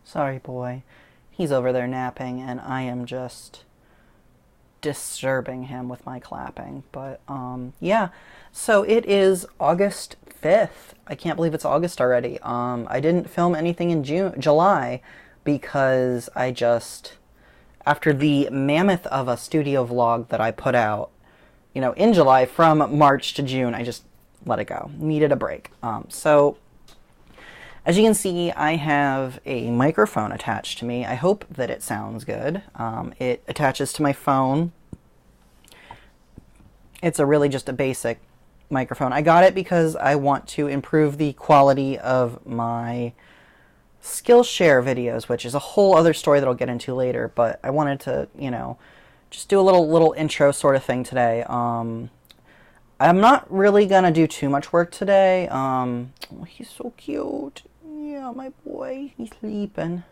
Sorry, boy. He's over there napping, and I am just disturbing him with my clapping. But, yeah. So it is August 5th. I can't believe it's August already. I didn't film anything in July because I just, after the mammoth of a studio vlog that I put out, you know, in July from March to June, I just let it go. Needed a break. So as you can see, I have a microphone attached to me. I hope that it sounds good. It attaches to my phone. It's really just a basic microphone. I got it because I want to improve the quality of my Skillshare videos, which is a whole other story that I'll get into later, but I wanted to, you know, just do a little intro sort of thing today. I'm not really gonna do too much work today. Oh, he's so cute. Yeah, my boy. He's sleeping.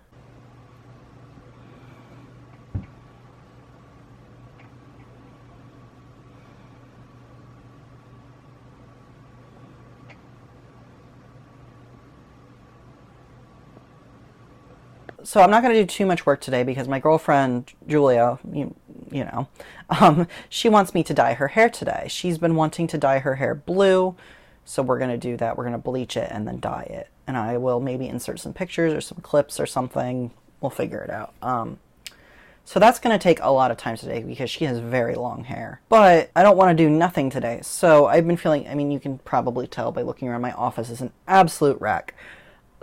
So I'm not going to do too much work today because my girlfriend, Julia, you know, she wants me to dye her hair today. She's been wanting to dye her hair blue, so we're going to do that. We're going to bleach it and then dye it. And I will maybe insert some pictures or some clips or something. We'll figure it out. So that's going to take a lot of time today because she has very long hair. But I don't want to do nothing today. So I've been feeling, I mean, you can probably tell by looking around my office, it's an absolute wreck.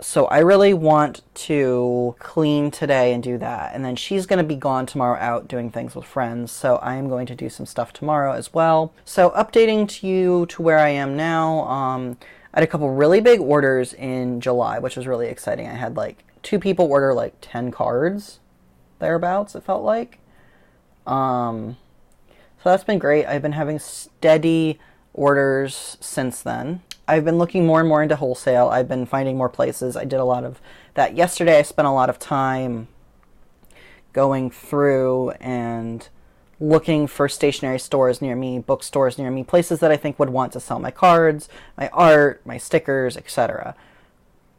So I really want to clean today and do that. And then she's going to be gone tomorrow out doing things with friends. So I am going to do some stuff tomorrow as well. So updating to you to where I am now. I had a couple really big orders in July, which was really exciting. I had like 2 people order like 10 cards, thereabouts, it felt like. So that's been great. I've been having steady orders since then. I've been looking more and more into wholesale. I've been finding more places. I did a lot of that yesterday. I spent a lot of time going through and looking for stationery stores near me, bookstores near me, places that I think would want to sell my cards, my art, my stickers, etc.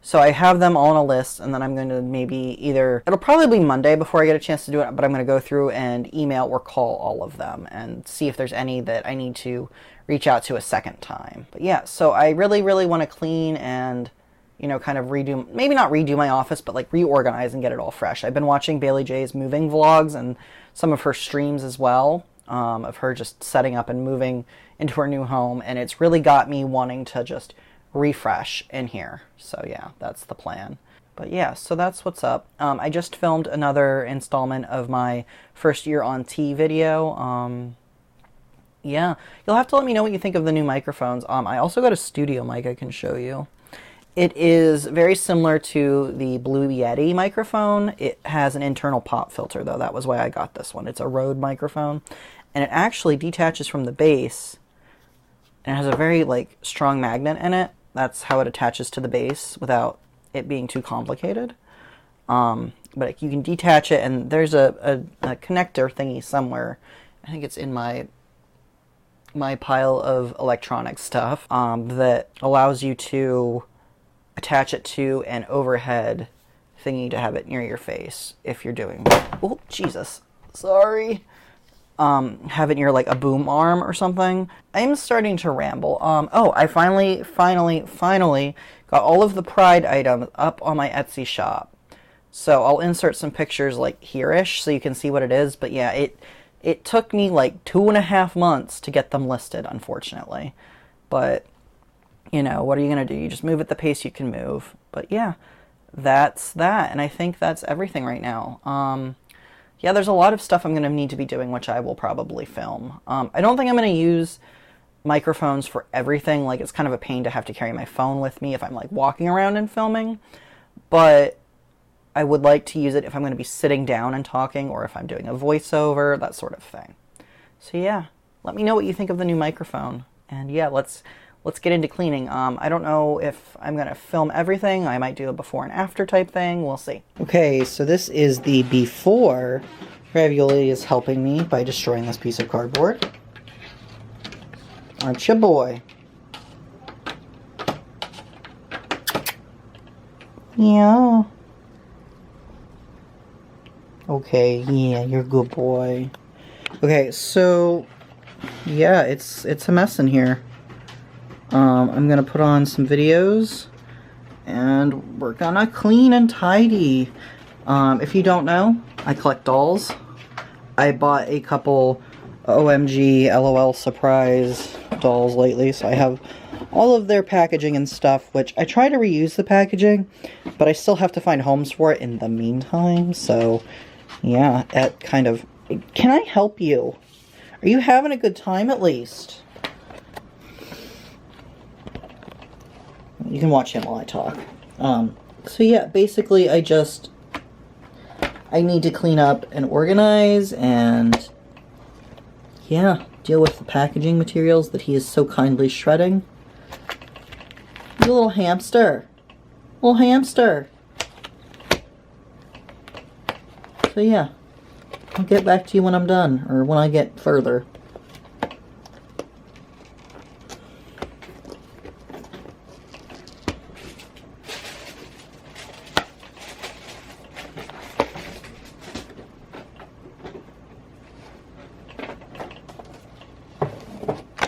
So I have them all on a list, and then I'm going to maybe it'll probably be Monday before I get a chance to do it, but I'm going to go through and email or call all of them and see if there's any that I need to reach out to a second time. But yeah, so I really, really want to clean and, you know, kind of redo, maybe not redo my office, but like reorganize and get it all fresh. I've been watching Bailey J's moving vlogs and some of her streams as well, of her just setting up and moving into her new home, and it's really got me wanting to just refresh in here. So yeah, that's the plan. But yeah, so that's what's up. I just filmed another installment of my first year on T video. Yeah, you'll have to let me know what you think of the new microphones. I also got a studio mic I can show you. It is very similar to the Blue Yeti microphone. It has an internal pop filter, though. That was why I got this one. It's a Rode microphone, and it actually detaches from the base, and it has a very like strong magnet in it. That's how it attaches to the base without it being too complicated. But you can detach it, and there's a connector thingy somewhere. I think it's in my pile of electronic stuff that allows you to attach it to an overhead thingy to have it near your face if you're doing, oh Jesus, sorry, have it near like a boom arm or something. I'm starting to ramble. Oh, I finally got all of the Pride items up on my Etsy shop. So I'll insert some pictures like here-ish so you can see what it is, but yeah, it took me like 2.5 months to get them listed, unfortunately. But, you know, what are you going to do? You just move at the pace you can move. But yeah, that's that. And I think that's everything right now. Yeah, there's a lot of stuff I'm going to need to be doing, which I will probably film. I don't think I'm going to use microphones for everything. Like, it's kind of a pain to have to carry my phone with me if I'm like walking around and filming. But I would like to use it if I'm going to be sitting down and talking, or if I'm doing a voiceover, that sort of thing. So yeah, let me know what you think of the new microphone. And yeah, let's get into cleaning. I don't know if I'm going to film everything. I might do a before and after type thing. We'll see. Okay, so this is the before. Ravioli is helping me by destroying this piece of cardboard. Aren't you, boy? Yeah. Okay, yeah, you're a good boy. Okay, so yeah, it's a mess in here. I'm gonna put on some videos and we're gonna clean and tidy. If you don't know, I collect dolls. I bought a couple OMG LOL surprise dolls lately, so I have all of their packaging and stuff, which I try to reuse the packaging, but I still have to find homes for it in the meantime, so yeah, it kind of... Can I help you? Are you having a good time at least? You can watch him while I talk. So yeah, basically I need to clean up and organize and yeah, deal with the packaging materials that he is so kindly shredding. You little hamster. Little hamster. So yeah, I'll get back to you when I'm done, or when I get further.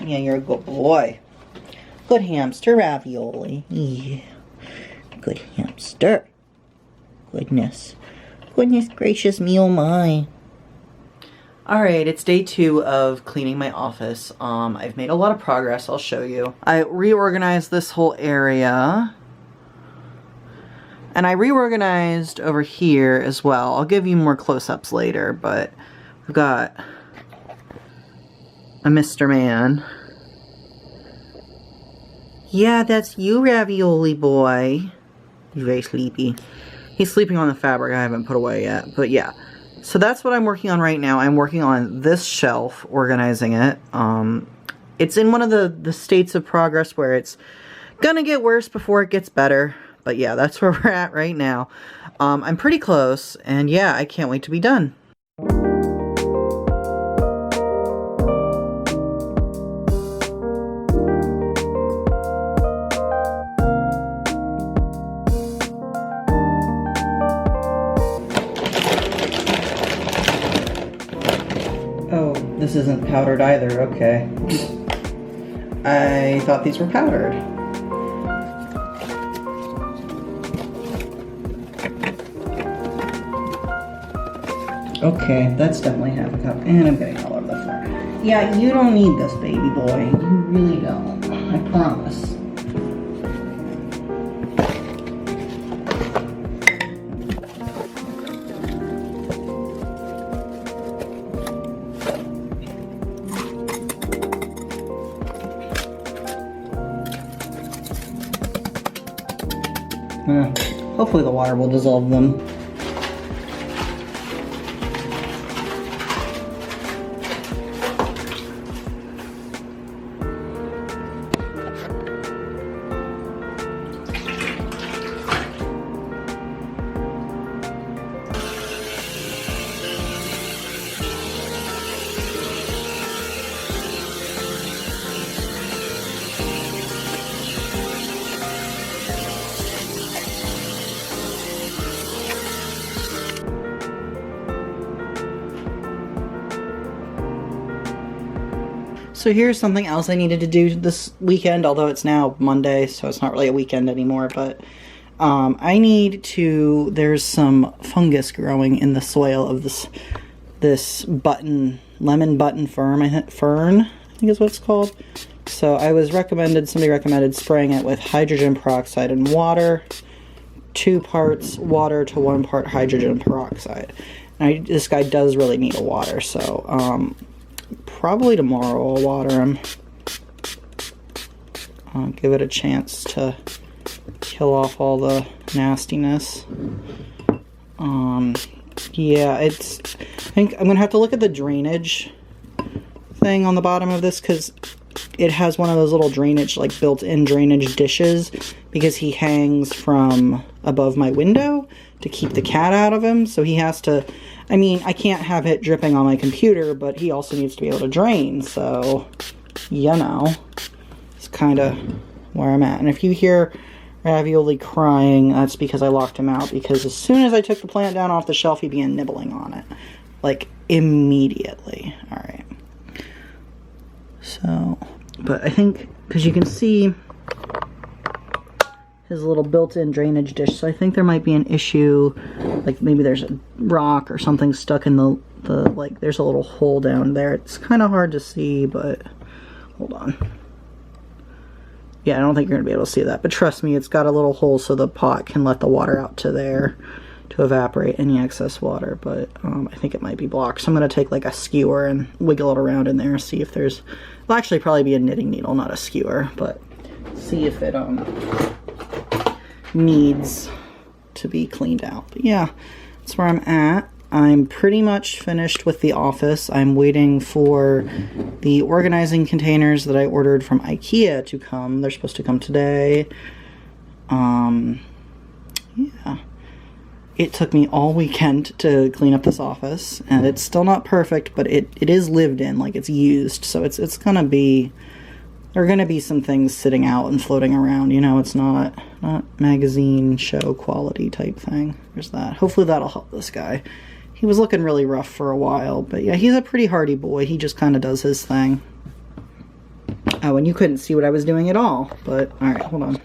Yeah, you're a good boy. Good hamster, Ravioli. Yeah. Good hamster. Goodness. Goodness gracious me, oh my. Alright, it's day 2 of cleaning my office. I've made a lot of progress, I'll show you. I reorganized this whole area. And I reorganized over here as well. I'll give you more close-ups later, but I've got a Mr. Man. Yeah, that's you, Ravioli boy. He's very sleepy. He's sleeping on the fabric I haven't put away yet, but yeah. So that's what I'm working on right now. I'm working on this shelf, organizing it. It's in one of the states of progress where it's gonna get worse before it gets better. But yeah, that's where we're at right now. I'm pretty close, and yeah, I can't wait to be done. Oh, this isn't powdered either, okay. I thought these were powdered. Okay, that's definitely half a cup, and I'm getting all over the floor. Yeah, you don't need this, baby boy. You really don't. I promise. Hopefully the water will dissolve them. So here's something else I needed to do this weekend, although it's now Monday, so it's not really a weekend anymore, but I need to, there's some fungus growing in the soil of this lemon button fern, I think is what it's called. So I was somebody recommended spraying it with hydrogen peroxide and water, 2 parts water to 1 part hydrogen peroxide. And this guy does really need a water, so probably tomorrow I'll water him. Give it a chance to kill off all the nastiness. Yeah, I think I'm gonna have to look at the drainage thing on the bottom of this, because it has one of those little drainage, like built-in drainage dishes, because he hangs from above my window to keep the cat out of him, so he has to, I mean, I can't have it dripping on my computer, but he also needs to be able to drain, so, you know, it's kind of where I'm at. And if you hear Ravioli crying. That's because I locked him out, because as soon as I took the plant down off the shelf, he began nibbling on it. Like, immediately. Alright. So, but I think, because you can see his little built-in drainage dish, so I think there might be an issue, like maybe there's a rock or something stuck in the like, there's a little hole down there. It's kind of hard to see, but hold on. Yeah, I don't think you're going to be able to see that, but trust me, it's got a little hole so the pot can let the water out to there to evaporate any excess water, but I think it might be blocked. So I'm going to take like a skewer and wiggle it around in there, see if there's, it'll actually probably be a knitting needle, not a skewer, but see if it needs to be cleaned out. But yeah, that's where I'm at. I'm pretty much finished with the office. I'm waiting for the organizing containers that I ordered from IKEA to come. They're supposed to come today. Yeah. It took me all weekend to clean up this office, and it's still not perfect, but it is lived in, like it's used. So it's gonna be, there are gonna be some things sitting out and floating around, you know, it's not magazine show quality type thing. There's that. Hopefully that'll help this guy. He was looking really rough for a while, but yeah, he's a pretty hardy boy. He just kind of does his thing. Oh, and you couldn't see what I was doing at all, but alright, hold on.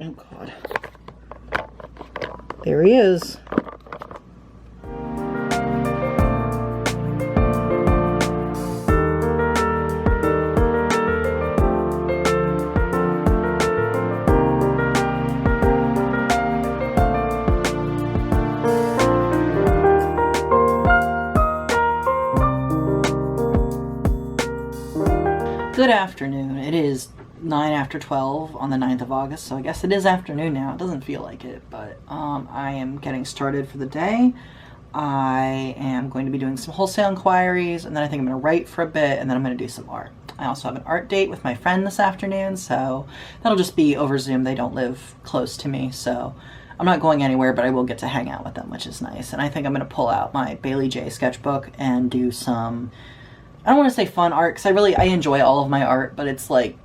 Oh god. There he is. Good afternoon. It is 9 after 12 on the 9th of August, so I guess it is afternoon now. It doesn't feel like it, but I am getting started for the day. I am going to be doing some wholesale inquiries, and then I think I'm going to write for a bit, and then I'm going to do some art. I also have an art date with my friend this afternoon, so that'll just be over Zoom. They don't live close to me, so I'm not going anywhere, but I will get to hang out with them, which is nice. And I think I'm going to pull out my Bailey J sketchbook and do some, I don't want to say fun art, because I enjoy all of my art, but it's like,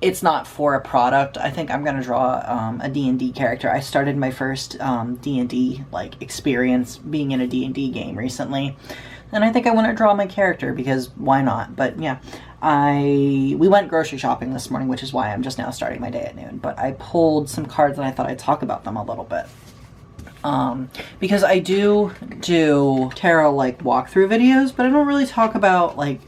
it's not for a product. I think I'm going to draw a D&D character. I started my first D&D like experience being in a D&D game recently, and I think I want to draw my character because why not? But yeah, we went grocery shopping this morning, which is why I'm just now starting my day at noon. But I pulled some cards and I thought I'd talk about them a little bit. Because I do tarot like walkthrough videos, but I don't really talk about like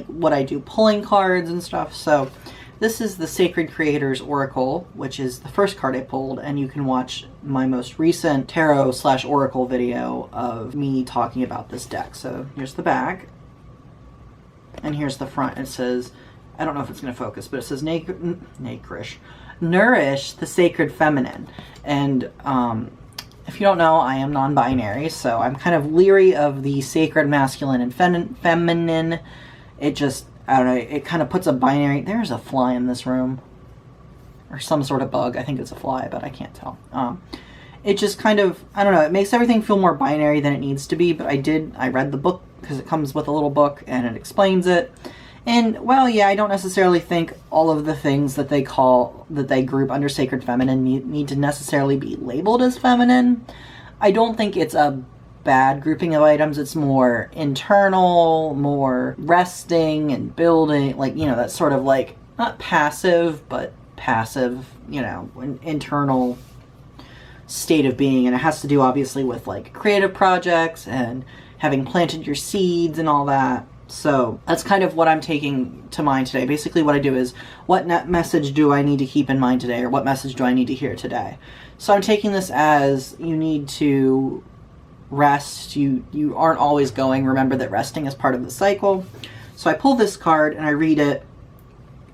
what I do pulling cards and stuff. So this is the Sacred Creators Oracle, which is the first card I pulled, and you can watch my most recent tarot/oracle video of me talking about this deck. So here's the back, and here's the front. It says, I don't know if it's going to focus, but it says Nourish the Sacred Feminine. And if you don't know, I am non-binary, so I'm kind of leery of the sacred masculine and feminine. It just, I don't know, it kind of puts a binary. There's a fly in this room. Or some sort of bug. I think it's a fly, but I can't tell. It just kind of, I don't know, it makes everything feel more binary than it needs to be, but I read the book, because it comes with a little book, and it explains it. And, well, yeah, I don't necessarily think all of the things that they group under Sacred Feminine need to necessarily be labeled as feminine. I don't think it's a bad grouping of items. It's more internal, more resting and building, like, you know, that sort of like, not passive, but passive, you know, an internal state of being. And it has to do obviously with like creative projects and having planted your seeds and all that. So that's kind of what I'm taking to mind today. Basically what I do is, what message do I need to keep in mind today, or what message do I need to hear today? So I'm taking this as, you need to rest. You aren't always going. Remember that resting is part of the cycle. So I pull this card and I read it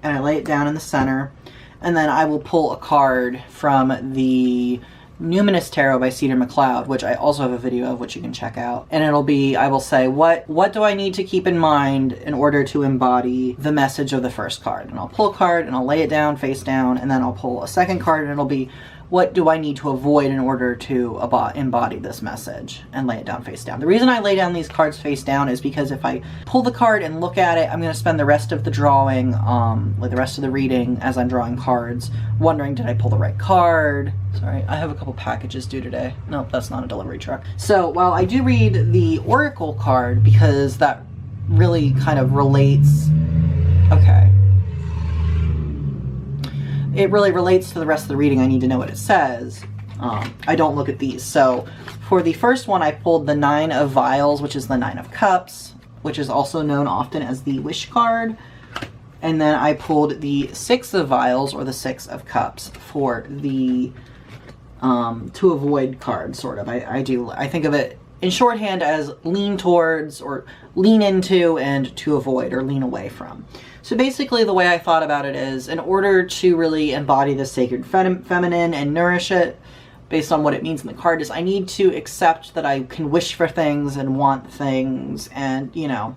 and I lay it down in the center, and then I will pull a card from the Numinous Tarot by MacLeod, which I also have a video of, which you can check out. And it'll be, I will say, what do I need to keep in mind in order to embody the message of the first card? And I'll pull a card and I'll lay it down face down, and then I'll pull a second card and it'll be, what do I need to avoid in order to embody this message and lay it down face down. The reason I lay down these cards face down is because if I pull the card and look at it, I'm going to spend the rest of the drawing, like the rest of the reading as I'm drawing cards, wondering, did I pull the right card? Sorry, I have a couple packages due today. Nope, that's not a delivery truck. So while I do read the Oracle card, because that really kind of relates, okay, it really relates to the rest of the reading. I need to know what it says. I don't look at these. So for the first one, I pulled the 9 of Vials, which is the 9 of Cups, which is also known often as the Wish card. And then I pulled the 6 of Vials, or the 6 of Cups, for the to avoid card, sort of. I think of it in shorthand as lean towards, or lean into, and to avoid, or lean away from. So basically the way I thought about it is, in order to really embody the sacred feminine and nourish it, based on what it means in the card, is I need to accept that I can wish for things and want things, and, you know,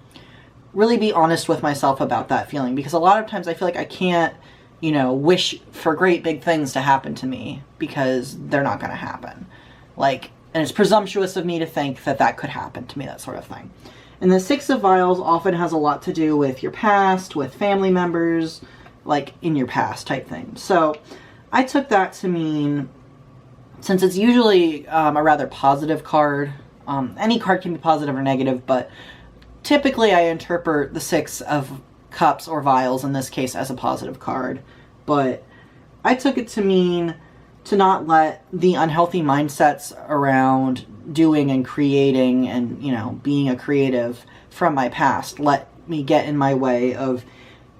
really be honest with myself about that feeling. Because a lot of times I feel like I can't, you know, wish for great big things to happen to me, because they're not going to happen. Like, and it's presumptuous of me to think that that could happen to me, that sort of thing. And the 6 of Vials often has a lot to do with your past, with family members, like in your past type thing. So I took that to mean, since it's usually a rather positive card, any card can be positive or negative, but typically I interpret the 6 of Cups, or Vials in this case, as a positive card. But I took it to mean to not let the unhealthy mindsets around doing and creating and, you know, being a creative from my past let me get in my way of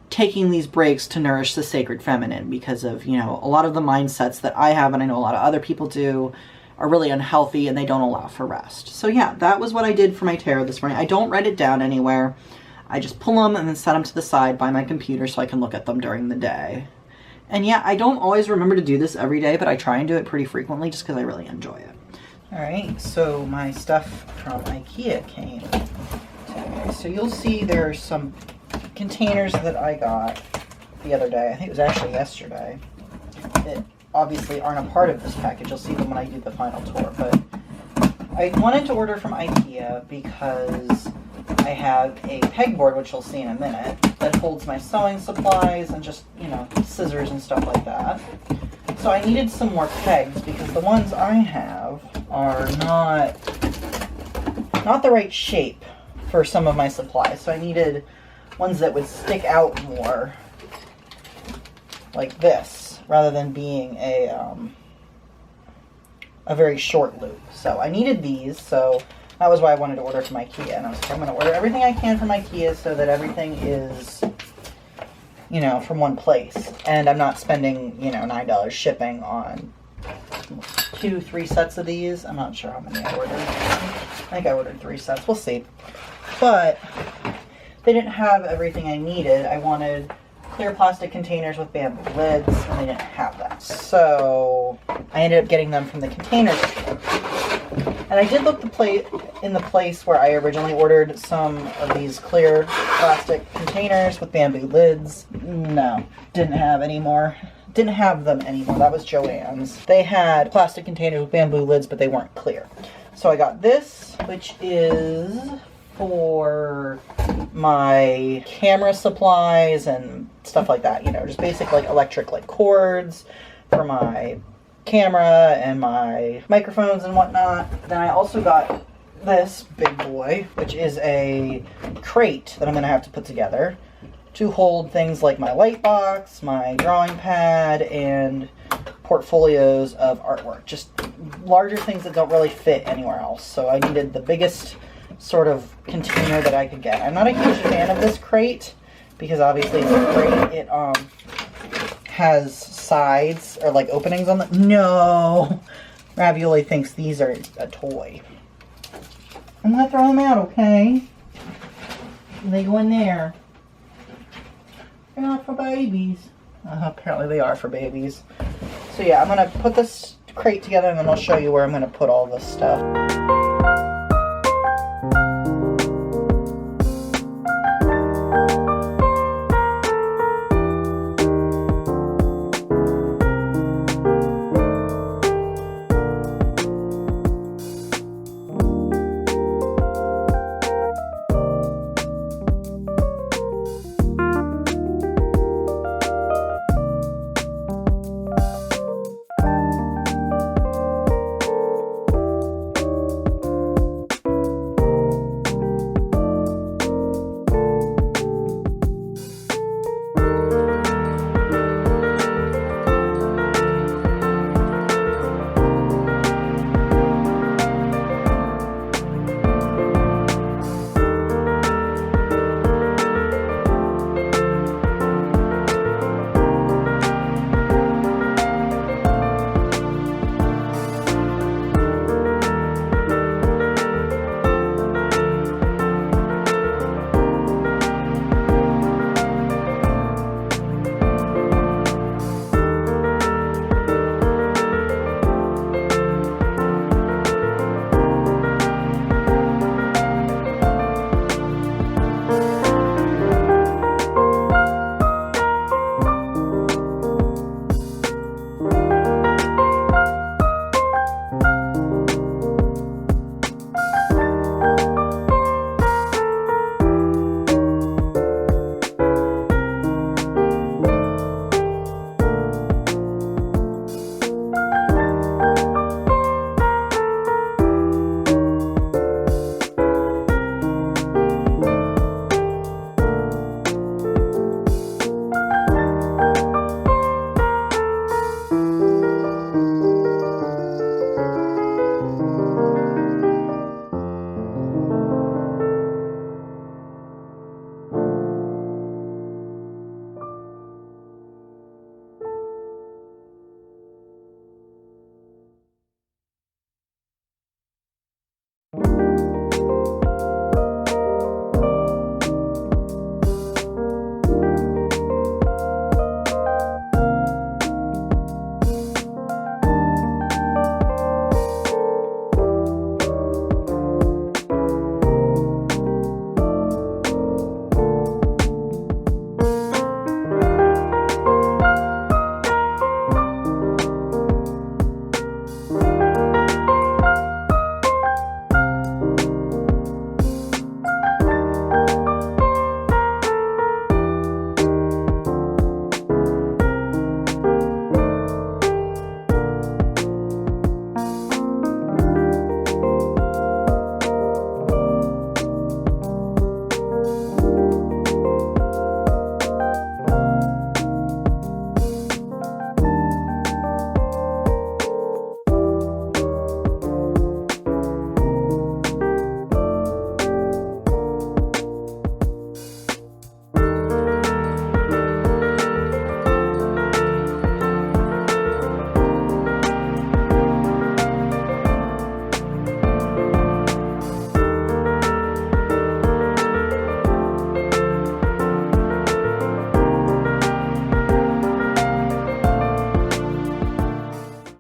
taking these breaks to nourish the sacred feminine, because of, you know, a lot of the mindsets that I have, and I know a lot of other people do, are really unhealthy and they don't allow for rest. So yeah, that was what I did for my tarot this morning. I don't write it down anywhere. I just pull them and then set them to the side by my computer so I can look at them during the day. And yeah, I don't always remember to do this every day, but I try and do it pretty frequently just because I really enjoy it. Alright, so my stuff from IKEA came today. So you'll see there's some containers that I got the other day. I think it was actually yesterday. That obviously aren't a part of this package. You'll see them when I do the final tour. But I wanted to order from IKEA because I have a pegboard, which you'll see in a minute, that holds my sewing supplies and just, you know, scissors and stuff like that. So I needed some more pegs because the ones I have are not the right shape for some of my supplies. So I needed ones that would stick out more, like this, rather than being a very short loop. So I needed these, so that was why I wanted to order from IKEA. And I was like, I'm going to order everything I can from IKEA so that everything is, you know, from one place. And I'm not spending, you know, $9 shipping on 2-3 sets of these. I'm not sure how many I ordered. I think I ordered 3 sets. We'll see. But they didn't have everything I needed. I wanted clear plastic containers with bamboo lids, and they didn't have that. So I ended up getting them from the container store. And I did look in the place where I originally ordered some of these clear plastic containers with bamboo lids. No, didn't have any more. Didn't have them anymore. That was Joann's. They had plastic containers with bamboo lids, but they weren't clear. So I got this, which is for my camera supplies and stuff like that. You know, just basic like electric like cords for my camera and my microphones and whatnot. Then I also got this big boy, which is a crate that I'm going to have to put together to hold things like my light box, my drawing pad, and portfolios of artwork. Just larger things that don't really fit anywhere else. So I needed the biggest sort of container that I could get. I'm not a huge fan of this crate because obviously it's a crate. It has sides or like openings on the... No! Ravioli thinks these are a toy. I'm gonna throw them out, okay? They go in there. They're not for babies. Apparently they are for babies. So yeah, I'm gonna put this crate together and then I'll show you where I'm gonna put all this stuff.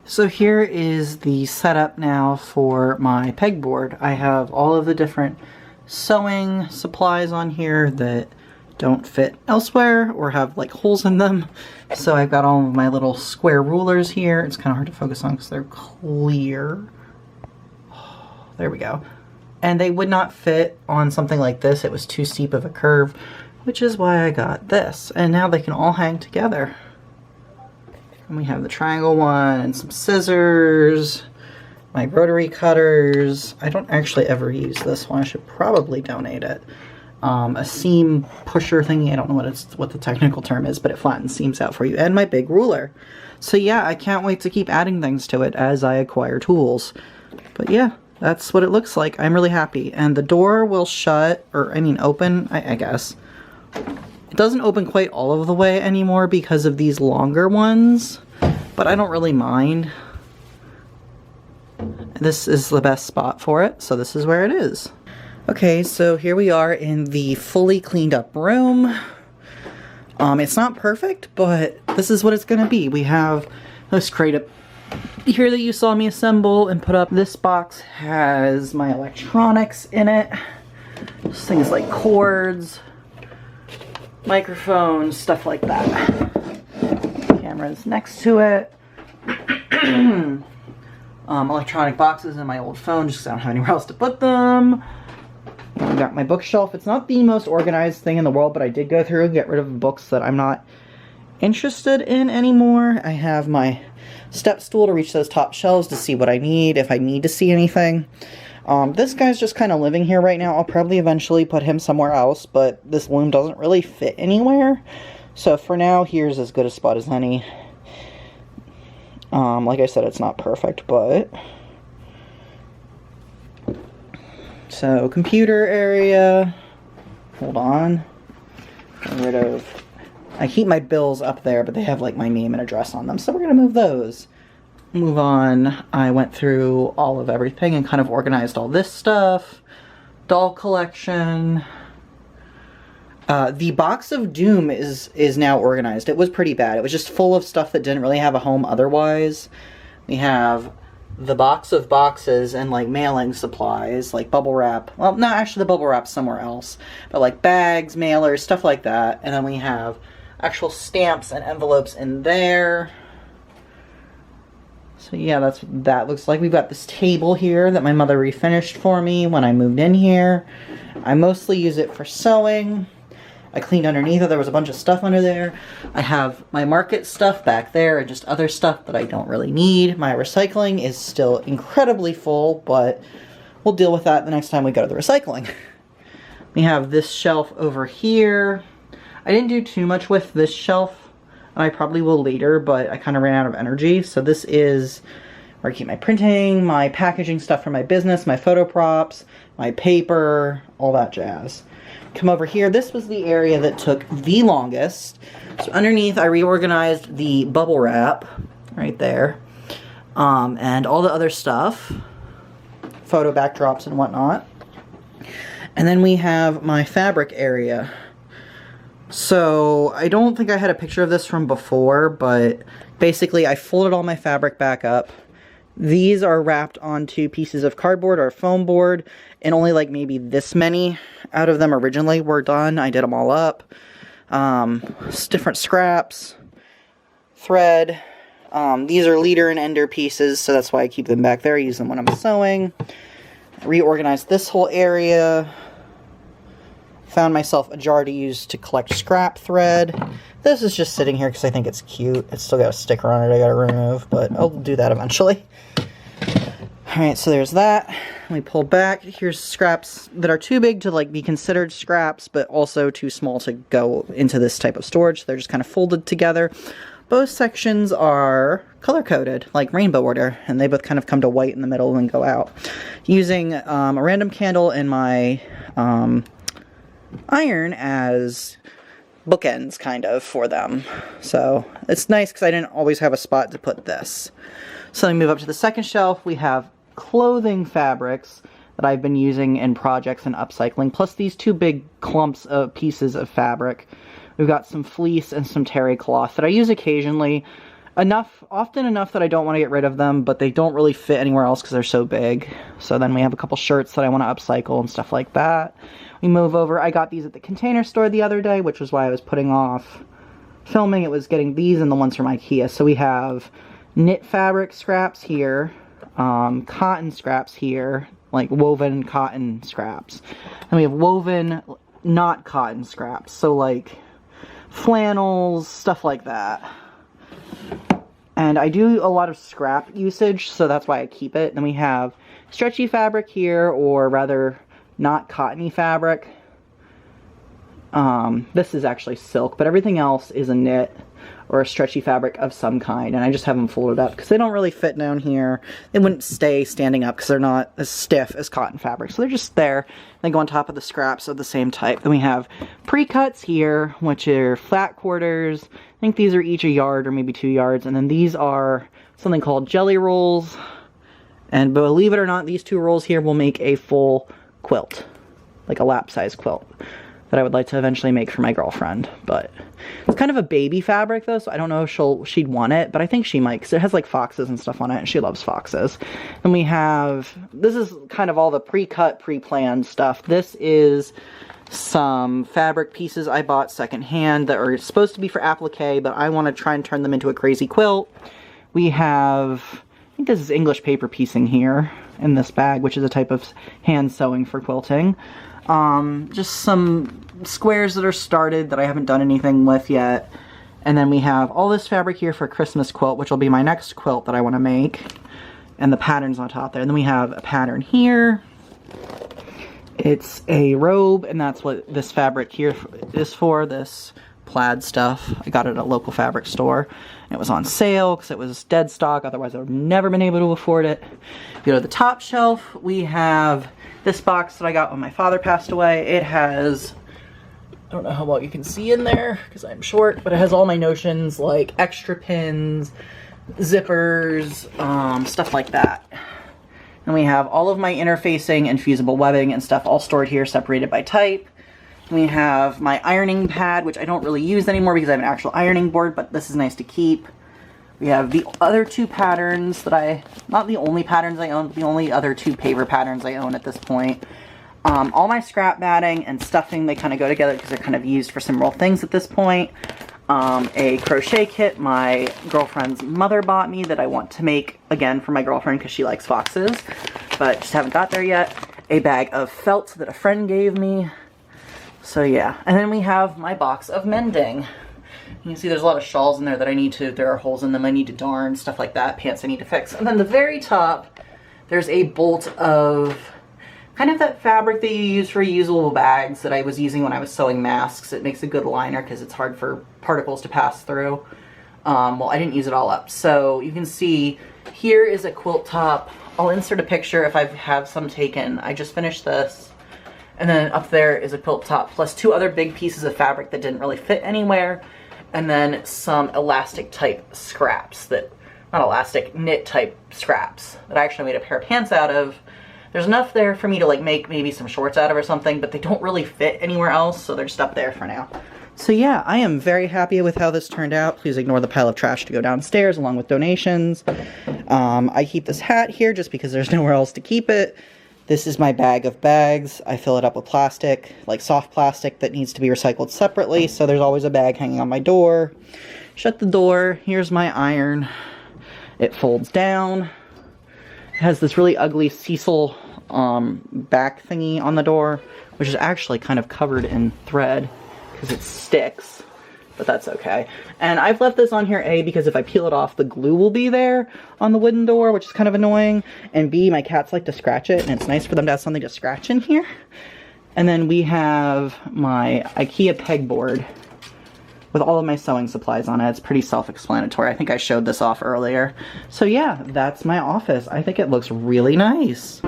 So here is the setup now for my pegboard. I have all of the different sewing supplies on here that don't fit elsewhere or have like holes in them. So I've got all of my little square rulers here. It's kind of hard to focus on because they're clear. There we go. And they would not fit on something like this. It was too steep of a curve, which is why I got this. And now they can all hang together. And we have the triangle one and some scissors, my rotary cutters. I don't actually ever use this one. I should probably donate it. A seam pusher thingy. I don't know what the technical term is, but it flattens seams out for you. And my big ruler. So yeah, I can't wait to keep adding things to it as I acquire tools. But yeah, that's what it looks like. I'm really happy. And the door will shut, or I mean open, I guess. It doesn't open quite all of the way anymore because of these longer ones, but I don't really mind. This is the best spot for it, so this is where it is. Okay, so here we are in the fully cleaned up room. It's not perfect, but this is what it's gonna be. We have this crate up here that you saw me assemble and put up. This box has my electronics in it. Things like cords, microphones, stuff like that. Cameras next to it. Electronic boxes and my old phone just because I don't have anywhere else to put them. I got my bookshelf. It's not the most organized thing in the world, but I did go through and get rid of books that I'm not interested in anymore. I have my step stool to reach those top shelves to see what I need, if I need to see anything. This guy's just kind of living here right now. I'll probably eventually put him somewhere else, but this loom doesn't really fit anywhere. So for now, here's as good a spot as any. Like I said, it's not perfect, but... So, computer area. Hold on. Get rid of... I keep my bills up there, but they have like my name and address on them, so we're going to move those. Move on. I went through all of everything and kind of organized all this stuff. Doll collection. The box of doom is now organized. It was pretty bad. It was just full of stuff that didn't really have a home otherwise. We have the box of boxes and like mailing supplies, like bubble wrap. Well, no, actually the bubble wrap's somewhere else. But like bags, mailers, stuff like that. And then we have actual stamps and envelopes in there. So yeah, that's what that looks like. We've got this table here that my mother refinished for me when I moved in here. I mostly use it for sewing. I cleaned underneath it. There was a bunch of stuff under there. I have my market stuff back there and just other stuff that I don't really need. My recycling is still incredibly full, but we'll deal with that the next time we go to the recycling. We have this shelf over here. I didn't do too much with this shelf, and I probably will later, but I kind of ran out of energy. So this is where I keep my printing, my packaging stuff for my business, my photo props, my paper, all that jazz. Come over here. This was the area that took the longest. So underneath, I reorganized the bubble wrap right there, and all the other stuff, photo backdrops and whatnot. And then we have my fabric area. So I don't think I had a picture of this from before, but basically I folded all my fabric back up. These are wrapped onto pieces of cardboard or foam board, and only like maybe this many out of them originally were done. I did them all up. Different scraps, thread. These are leader and ender pieces, so that's why I keep them back there. I use them when I'm sewing. Reorganized this whole area. Found myself a jar to use to collect scrap thread. This is just sitting here because I think it's cute. It's still got a sticker on it I gotta remove, but I'll do that eventually. Alright, so there's that. We pull back. Here's scraps that are too big to like be considered scraps, but also too small to go into this type of storage. They're just kind of folded together. Both sections are color-coded, like rainbow order, and they both kind of come to white in the middle and go out. Using a random candle in my iron as bookends, kind of, for them. So it's nice because I didn't always have a spot to put this. So let me move up to the second shelf. We have clothing fabrics that I've been using in projects and upcycling, plus these two big clumps of pieces of fabric. We've got some fleece and some terry cloth that I use occasionally. Often enough that I don't want to get rid of them, but they don't really fit anywhere else because they're so big. So then we have a couple shirts that I want to upcycle and stuff like that. We move over. I got these at the Container Store the other day, which was why I was putting off filming. It was getting these and the ones from IKEA. So we have knit fabric scraps here, cotton scraps here, like woven cotton scraps. And we have woven not cotton scraps, so like flannels, stuff like that. And I do a lot of scrap usage, so that's why I keep it. Then we have stretchy fabric here, or rather not cottony fabric. This is actually silk, but everything else is a knit or a stretchy fabric of some kind, and I just have them folded up because they don't really fit down here. They wouldn't stay standing up because they're not as stiff as cotton fabric, so they're just there. They go on top of the scraps of the same type. Then we have pre-cuts here, which are flat quarters. I think these are each a yard or maybe 2 yards, and then these are something called jelly rolls. And believe it or not, these 2 rolls here will make a full quilt, like a lap-size quilt that I would like to eventually make for my girlfriend. But it's kind of a baby fabric though, so I don't know if she'd want it, but I think she might, because it has like foxes and stuff on it, and she loves foxes. And we have, this is kind of all the pre-cut, pre-planned stuff. This is some fabric pieces I bought secondhand that are supposed to be for applique, but I want to try and turn them into a crazy quilt. We have, I think this is English paper piecing here in this bag, which is a type of hand sewing for quilting. Just some squares that are started that I haven't done anything with yet. And then we have all this fabric here for a Christmas quilt, which will be my next quilt that I want to make. And the patterns on top there. And then we have a pattern here. It's a robe, and that's what this fabric here is for, this plaid stuff. I got it at a local fabric store. It was on sale because it was dead stock, otherwise I would have never been able to afford it. You go to the top shelf, we have this box that I got when my father passed away. It has, I don't know how well you can see in there because I'm short, but it has all my notions like extra pins, zippers, stuff like that. And we have all of my interfacing and fusible webbing and stuff all stored here, separated by type. We have my ironing pad, which I don't really use anymore because I have an actual ironing board, but this is nice to keep. We have the other 2 patterns that not the only patterns I own, but the only other 2 paper patterns I own at this point. All my scrap batting and stuffing, they kind of go together because they're kind of used for some real things at this point. A crochet kit my girlfriend's mother bought me that I want to make again for my girlfriend because she likes foxes, but just haven't got there yet. A bag of felt that a friend gave me. So yeah, and then we have my box of mending. You can see there's a lot of shawls in there that there are holes in them I need to darn, stuff like that, pants I need to fix. And then the very top, there's a bolt of kind of that fabric that you use for reusable bags that I was using when I was sewing masks. It makes a good liner because it's hard for particles to pass through. Well, I didn't use it all up. So you can see here is a quilt top. I'll insert a picture if I have some taken. I just finished this. And then up there is a quilt top, plus 2 other big pieces of fabric that didn't really fit anywhere. And then some elastic type scraps not elastic, knit type scraps that I actually made a pair of pants out of. There's enough there for me to like make maybe some shorts out of or something, but they don't really fit anywhere else, so they're just up there for now. So yeah, I am very happy with how this turned out. Please ignore the pile of trash to go downstairs along with donations. I keep this hat here just because there's nowhere else to keep it. This is my bag of bags. I fill it up with plastic, like soft plastic that needs to be recycled separately, so there's always a bag hanging on my door. Shut the door. Here's my iron. It folds down. It has this really ugly Cecil back thingy on the door, which is actually kind of covered in thread because it sticks, but that's okay. And I've left this on here, A, because if I peel it off, the glue will be there on the wooden door, which is kind of annoying, and B, my cats like to scratch it, and it's nice for them to have something to scratch in here. And then we have my IKEA pegboard with all of my sewing supplies on it. It's pretty self-explanatory. I think I showed this off earlier. So yeah, that's my office. I think it looks really nice.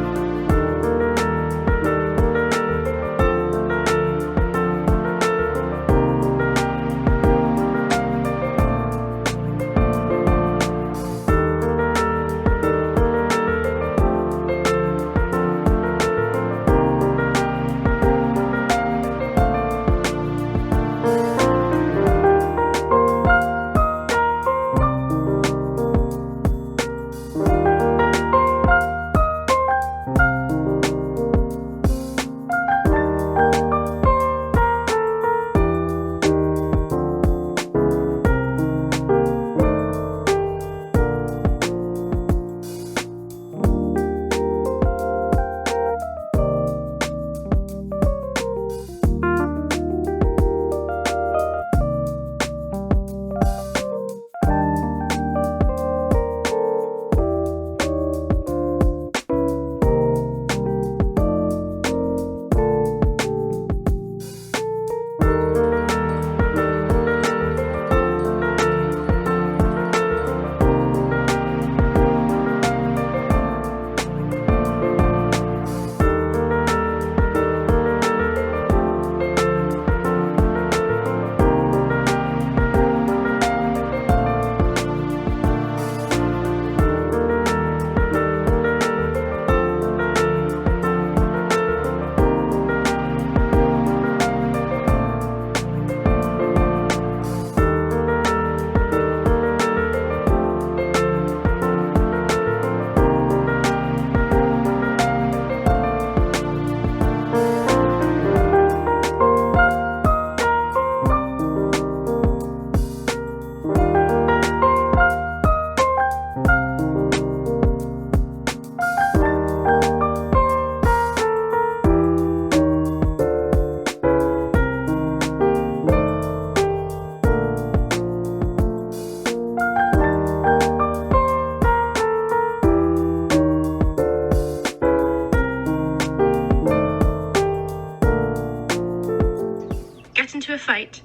a fight?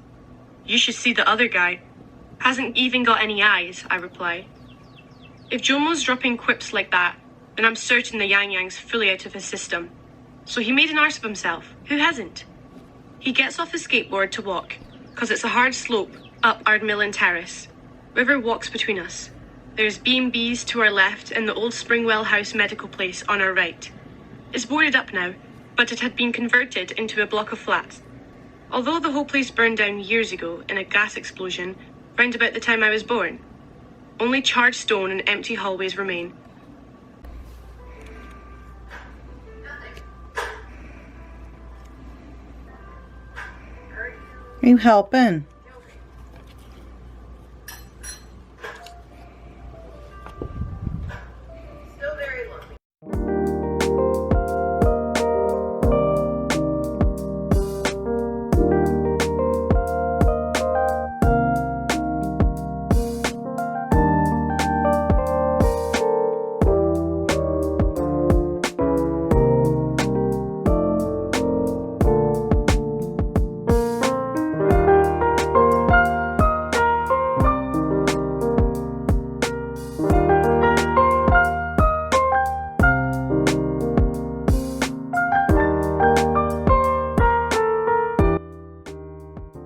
You should see the other guy. Hasn't even got any eyes, I reply. If Jomo's dropping quips like that, then I'm certain the Yang Yang's fully out of his system. So he made an arse of himself. Who hasn't? He gets off his skateboard to walk, 'cause it's a hard slope up Ardmillan Terrace. River walks between us. There's B&Bs to our left and the old Springwell House medical place on our right. It's boarded up now, but it had been converted into a block of flats. Although the whole place burned down years ago in a gas explosion round about the time I was born. Only charred stone and empty hallways remain. Are you helping?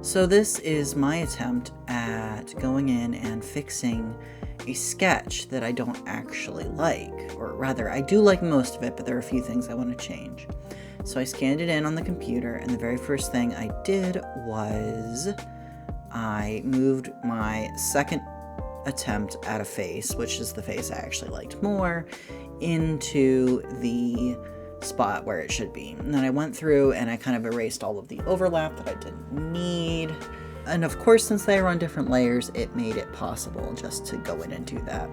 So this is my attempt at going in and fixing a sketch that I don't actually like, or rather, I do like most of it, but there are a few things I want to change. So I scanned it in on the computer, and the very first thing I did was I moved my second attempt at a face, which is the face I actually liked more, into the spot where it should be. And then I went through and I kind of erased all of the overlap that I didn't need. And of course, since they are on different layers, it made it possible just to go in and do that.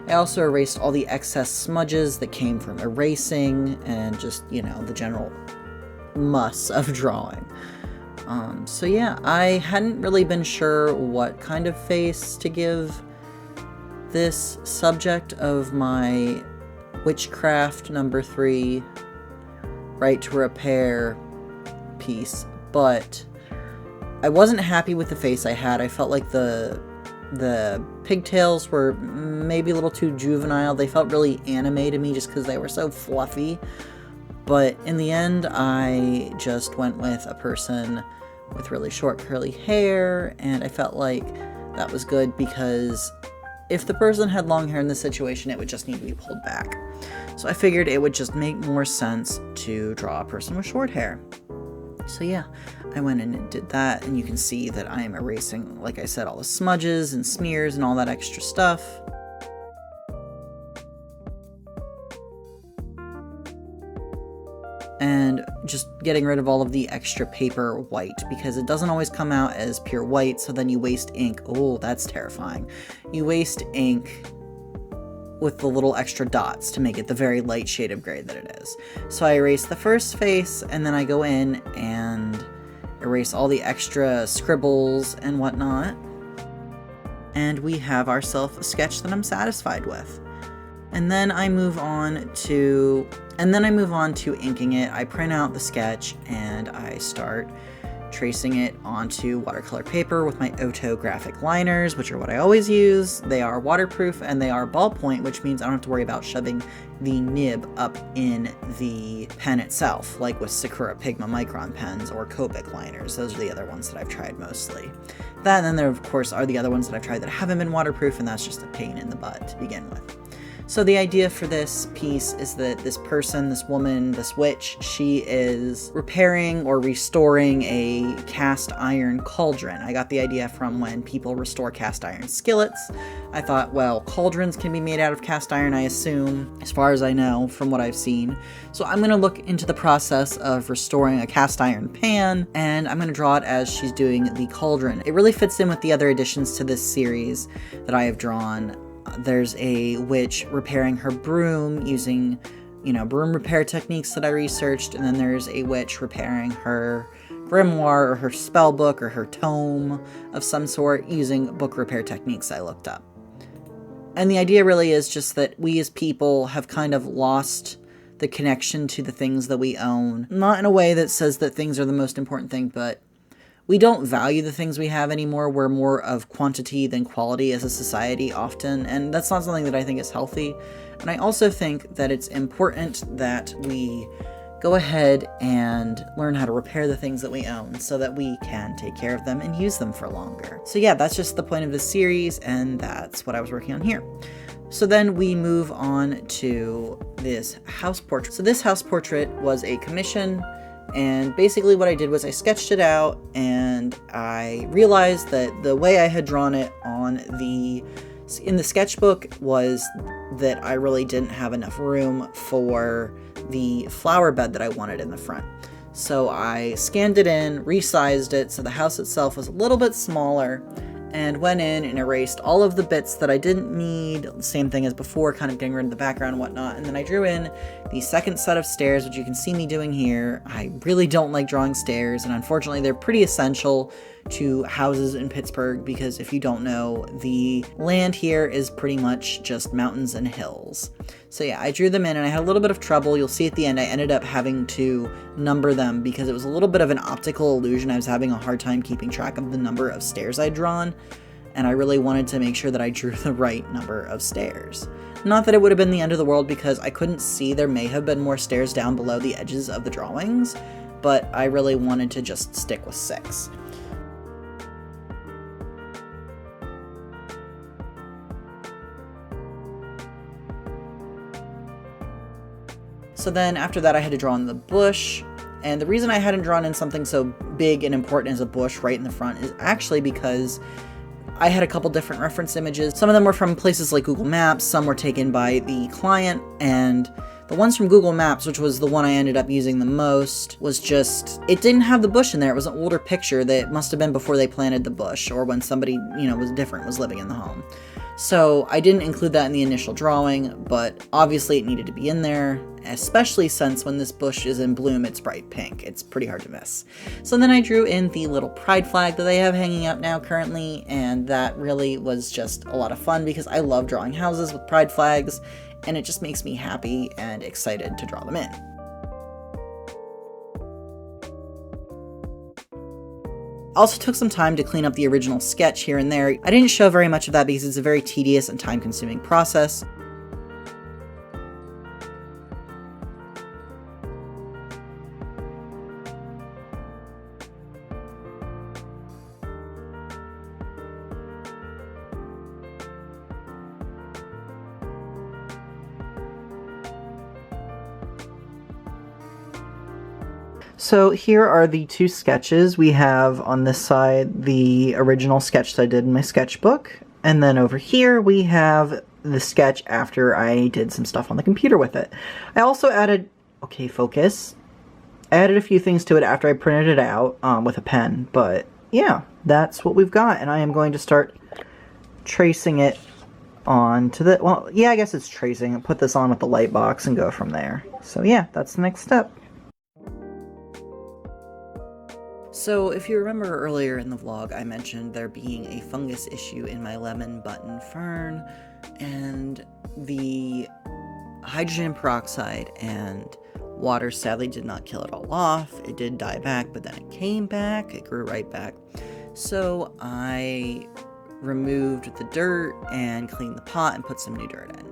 I also erased all the excess smudges that came from erasing and just, you know, the general muss of drawing. So yeah, I hadn't really been sure what kind of face to give this subject of my Witchcraft number 3 Right to Repair piece, but I wasn't happy with the face I had. I felt like the pigtails were maybe a little too juvenile. They felt really anime to me just because they were so fluffy. But in the end, I just went with a person with really short curly hair, and I felt like that was good because if the person had long hair in this situation, it would just need to be pulled back. So I figured it would just make more sense to draw a person with short hair. So yeah, I went in and did that, and you can see that I am erasing, like I said, all the smudges and smears and all that extra stuff. And just getting rid of all of the extra paper white, because it doesn't always come out as pure white, so then you waste ink. Oh, that's terrifying. You waste ink with the little extra dots to make it the very light shade of gray that it is. So I erase the first face, and then I go in and erase all the extra scribbles and whatnot. And we have ourselves a sketch that I'm satisfied with. And then I move on to inking it. I print out the sketch and I start tracing it onto watercolor paper with my Otographic liners, which are what I always use. They are waterproof and they are ballpoint, which means I don't have to worry about shoving the nib up in the pen itself, like with Sakura Pigma Micron pens or Copic liners. Those are the other ones that I've tried mostly. That, and then there, of course, are the other ones that I've tried that haven't been waterproof, and that's just a pain in the butt to begin with. So the idea for this piece is that this person, this woman, this witch, she is repairing or restoring a cast iron cauldron. I got the idea from when people restore cast iron skillets. I thought, well, cauldrons can be made out of cast iron, I assume, as far as I know from what I've seen. So I'm going to look into the process of restoring a cast iron pan, and I'm going to draw it as she's doing the cauldron. It really fits in with the other additions to this series that I have drawn. There's a witch repairing her broom using, broom repair techniques that I researched, and then there's a witch repairing her grimoire or her spell book or her tome of some sort using book repair techniques I looked up. And the idea really is just that we as people have kind of lost the connection to the things that we own. Not in a way that says that things are the most important thing, but we don't value the things we have anymore. We're more of quantity than quality as a society often, and that's not something that I think is healthy. And I also think that it's important that we go ahead and learn how to repair the things that we own so that we can take care of them and use them for longer. So yeah, that's just the point of this series, and that's what I was working on here. So then we move on to this house portrait. So this house portrait was a commission, and basically what I did was I sketched it out, and I realized that the way I had drawn it in the sketchbook was that I really didn't have enough room for the flower bed that I wanted in the front. So I scanned it in, resized it so the house itself was a little bit smaller, and went in and erased all of the bits that I didn't need, same thing as before, kind of getting rid of the background and whatnot. And then I drew in the second set of stairs, which you can see me doing here. I really don't like drawing stairs, and unfortunately they're pretty essential to houses in Pittsburgh because if you don't know, the land here is pretty much just mountains and hills. So yeah, I drew them in and I had a little bit of trouble. You'll see at the end I ended up having to number them because it was a little bit of an optical illusion. I was having a hard time keeping track of the number of stairs I'd drawn, and I really wanted to make sure that I drew the right number of stairs. Not that it would have been the end of the world because I couldn't see. There may have been more stairs down below the edges of the drawings, but I really wanted to just stick with 6. So then after that I had to draw in the bush, and the reason I hadn't drawn in something so big and important as a bush right in the front is actually because I had a couple different reference images. Some of them were from places like Google Maps, some were taken by the client, and the ones from Google Maps, which was the one I ended up using the most, was just, it didn't have the bush in there. It was an older picture that must have been before they planted the bush or when somebody, was living in the home. So I didn't include that in the initial drawing, but obviously it needed to be in there, especially since when this bush is in bloom, it's bright pink. It's pretty hard to miss. So then I drew in the little pride flag that they have hanging up now currently, and that really was just a lot of fun because I love drawing houses with pride flags, and it just makes me happy and excited to draw them in. Also took some time to clean up the original sketch here and there. I didn't show very much of that because it's a very tedious and time-consuming process. So here are the 2 sketches. We have on this side the original sketch that I did in my sketchbook, and then over here we have the sketch after I did some stuff on the computer with it. I also added, okay, focus. I added a few things to it after I printed it out with a pen, but yeah, that's what we've got, and I am going to start tracing it onto the, well, yeah, I guess it's tracing. I'll put this on with the light box and go from there. So yeah, that's the next step. So if you remember earlier in the vlog, I mentioned there being a fungus issue in my lemon button fern, and the hydrogen peroxide and water sadly did not kill it all off. It did die back, but then it came back, it grew right back. So I removed the dirt and cleaned the pot and put some new dirt in.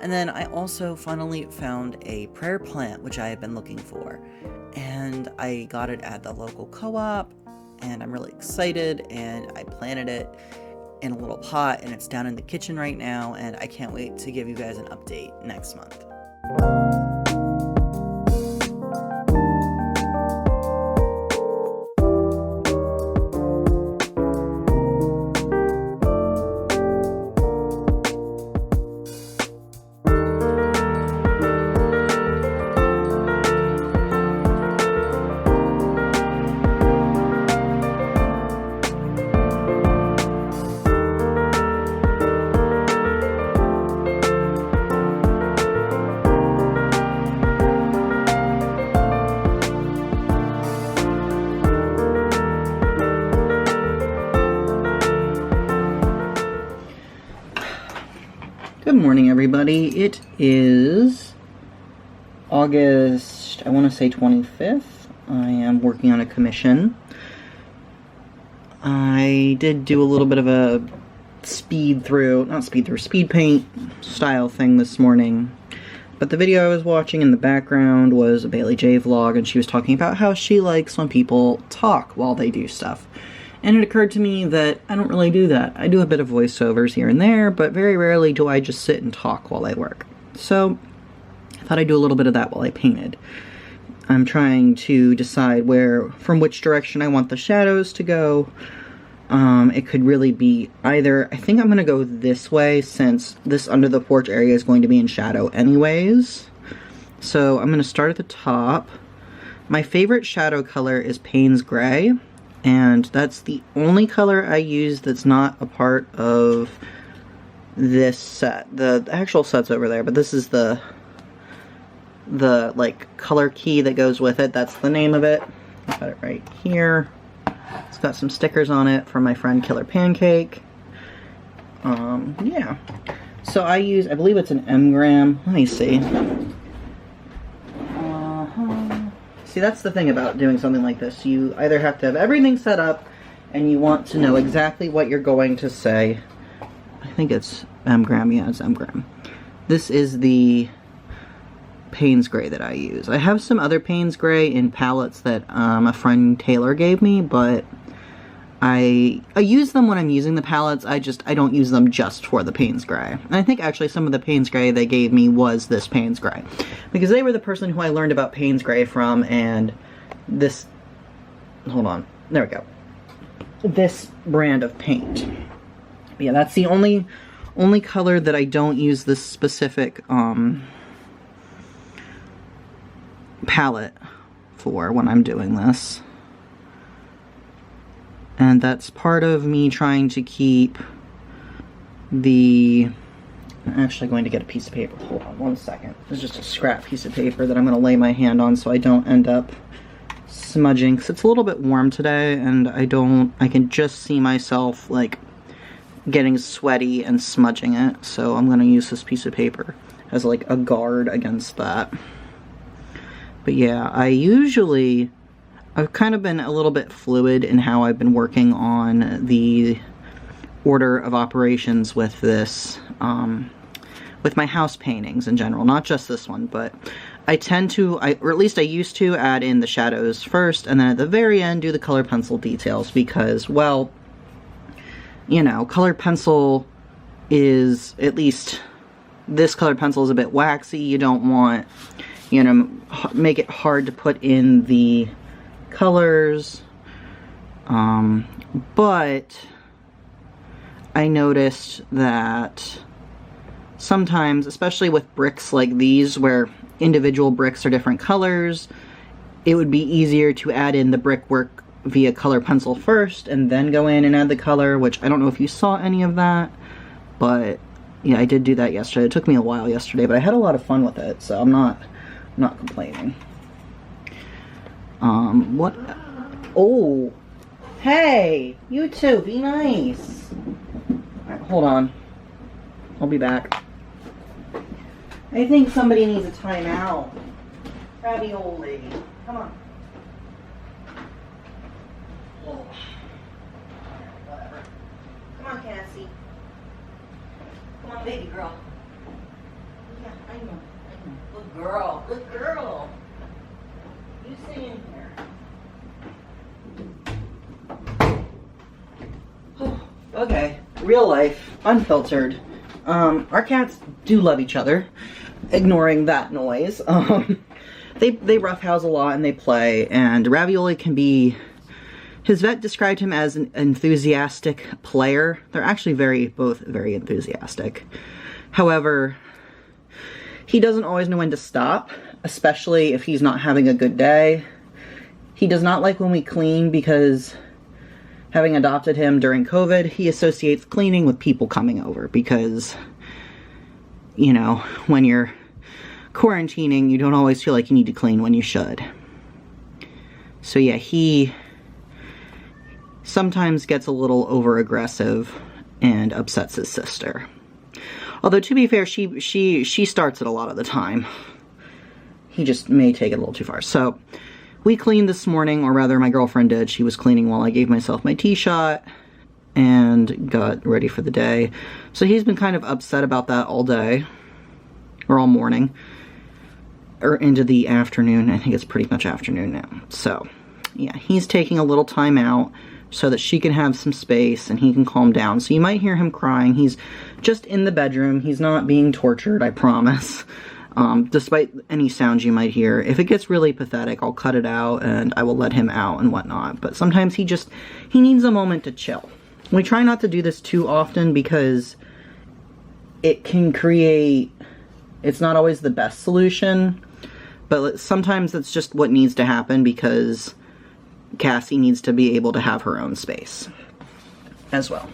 And then I also finally found a prayer plant, which I have been looking for. And I got it at the local co-op, and I'm really excited, and I planted it in a little pot, and it's down in the kitchen right now, and I can't wait to give you guys an update next month. Good morning, everybody. It is August, I want to say 25th. I am working on a commission. I did do a little bit of a speed paint style thing this morning. But the video I was watching in the background was a Bailey J vlog, and she was talking about how she likes when people talk while they do stuff. And it occurred to me that I don't really do that. I do a bit of voiceovers here and there, but very rarely do I just sit and talk while I work. So I thought I'd do a little bit of that while I painted. I'm trying to decide from which direction I want the shadows to go. It could really be either, I think I'm going to go this way since this under the porch area is going to be in shadow anyways. So I'm going to start at the top. My favorite shadow color is Payne's Gray. And that's the only color I use that's not a part of this set. The actual set's over there, but this is the like color key that goes with it. That's the name of it. I've got it right here. It's got some stickers on it from my friend Killer Pancake. Yeah. So I believe it's an M-gram. Let me see. See, that's the thing about doing something like this. You either have to have everything set up and you want to know exactly what you're going to say. I think it's M-gram. Yeah, it's M-gram. This is the Payne's Gray that I use. I have some other Payne's Gray in palettes that a friend Taylor gave me, but I use them when I'm using the palettes. I don't use them just for the Payne's Gray. And I think actually some of the Payne's Gray they gave me was this Payne's Gray. Because they were the person who I learned about Payne's Gray from, and this, hold on, there we go. This brand of paint. But yeah, that's the only color that I don't use this specific palette for when I'm doing this. And that's part of me trying to keep I'm actually going to get a piece of paper. Hold on one second. It's just a scrap piece of paper that I'm going to lay my hand on so I don't end up smudging. Because it's a little bit warm today, and I can just see myself, like, getting sweaty and smudging it. So I'm going to use this piece of paper as, like, a guard against that. But yeah, I've kind of been a little bit fluid in how I've been working on the order of operations with this, with my house paintings in general, not just this one, but I tend to, or at least I used to, add in the shadows first, and then at the very end do the color pencil details because, well, you know, color pencil is, at least this color pencil is a bit waxy. You don't want, you know, make it hard to put in the colors, but I noticed that sometimes, especially with bricks like these where individual bricks are different colors, it would be easier to add in the brickwork via color pencil first and then go in and add the color, which I don't know if you saw any of that, but yeah, I did do that yesterday. It took me a while yesterday, but I had a lot of fun with it, so I'm not complaining. What? Oh, hey, you two, be nice. Alright, hold on. I'll be back. I think somebody needs a timeout. Ravioli, come on. Oh. Whatever. Come on, Cassie. Come on, baby girl. Yeah, I know. Good girl. Good girl. You stay in here. Okay, real life, unfiltered. Our cats do love each other, ignoring that noise. They roughhouse a lot and they play, and Ravioli can be, his vet described him as an enthusiastic player. They're actually both very enthusiastic. However, he doesn't always know when to stop, especially if he's not having a good day. He does not like when we clean because, having adopted him during COVID, he associates cleaning with people coming over because, you know, when you're quarantining, you don't always feel like you need to clean when you should. So yeah, he sometimes gets a little over-aggressive and upsets his sister. Although, to be fair, she starts it a lot of the time. He just may take it a little too far. So, we cleaned this morning, or rather my girlfriend did. She was cleaning while I gave myself my tea shot and got ready for the day. So he's been kind of upset about that all day, or all morning, or into the afternoon. I think it's pretty much afternoon now. So, yeah, he's taking a little time out so that she can have some space and he can calm down. So you might hear him crying. He's just in the bedroom. He's not being tortured, I promise. Despite any sounds you might hear. If it gets really pathetic, I'll cut it out and I will let him out and whatnot. But sometimes he needs a moment to chill. We try not to do this too often because it can create, it's not always the best solution, but sometimes it's just what needs to happen because Cassie needs to be able to have her own space as well.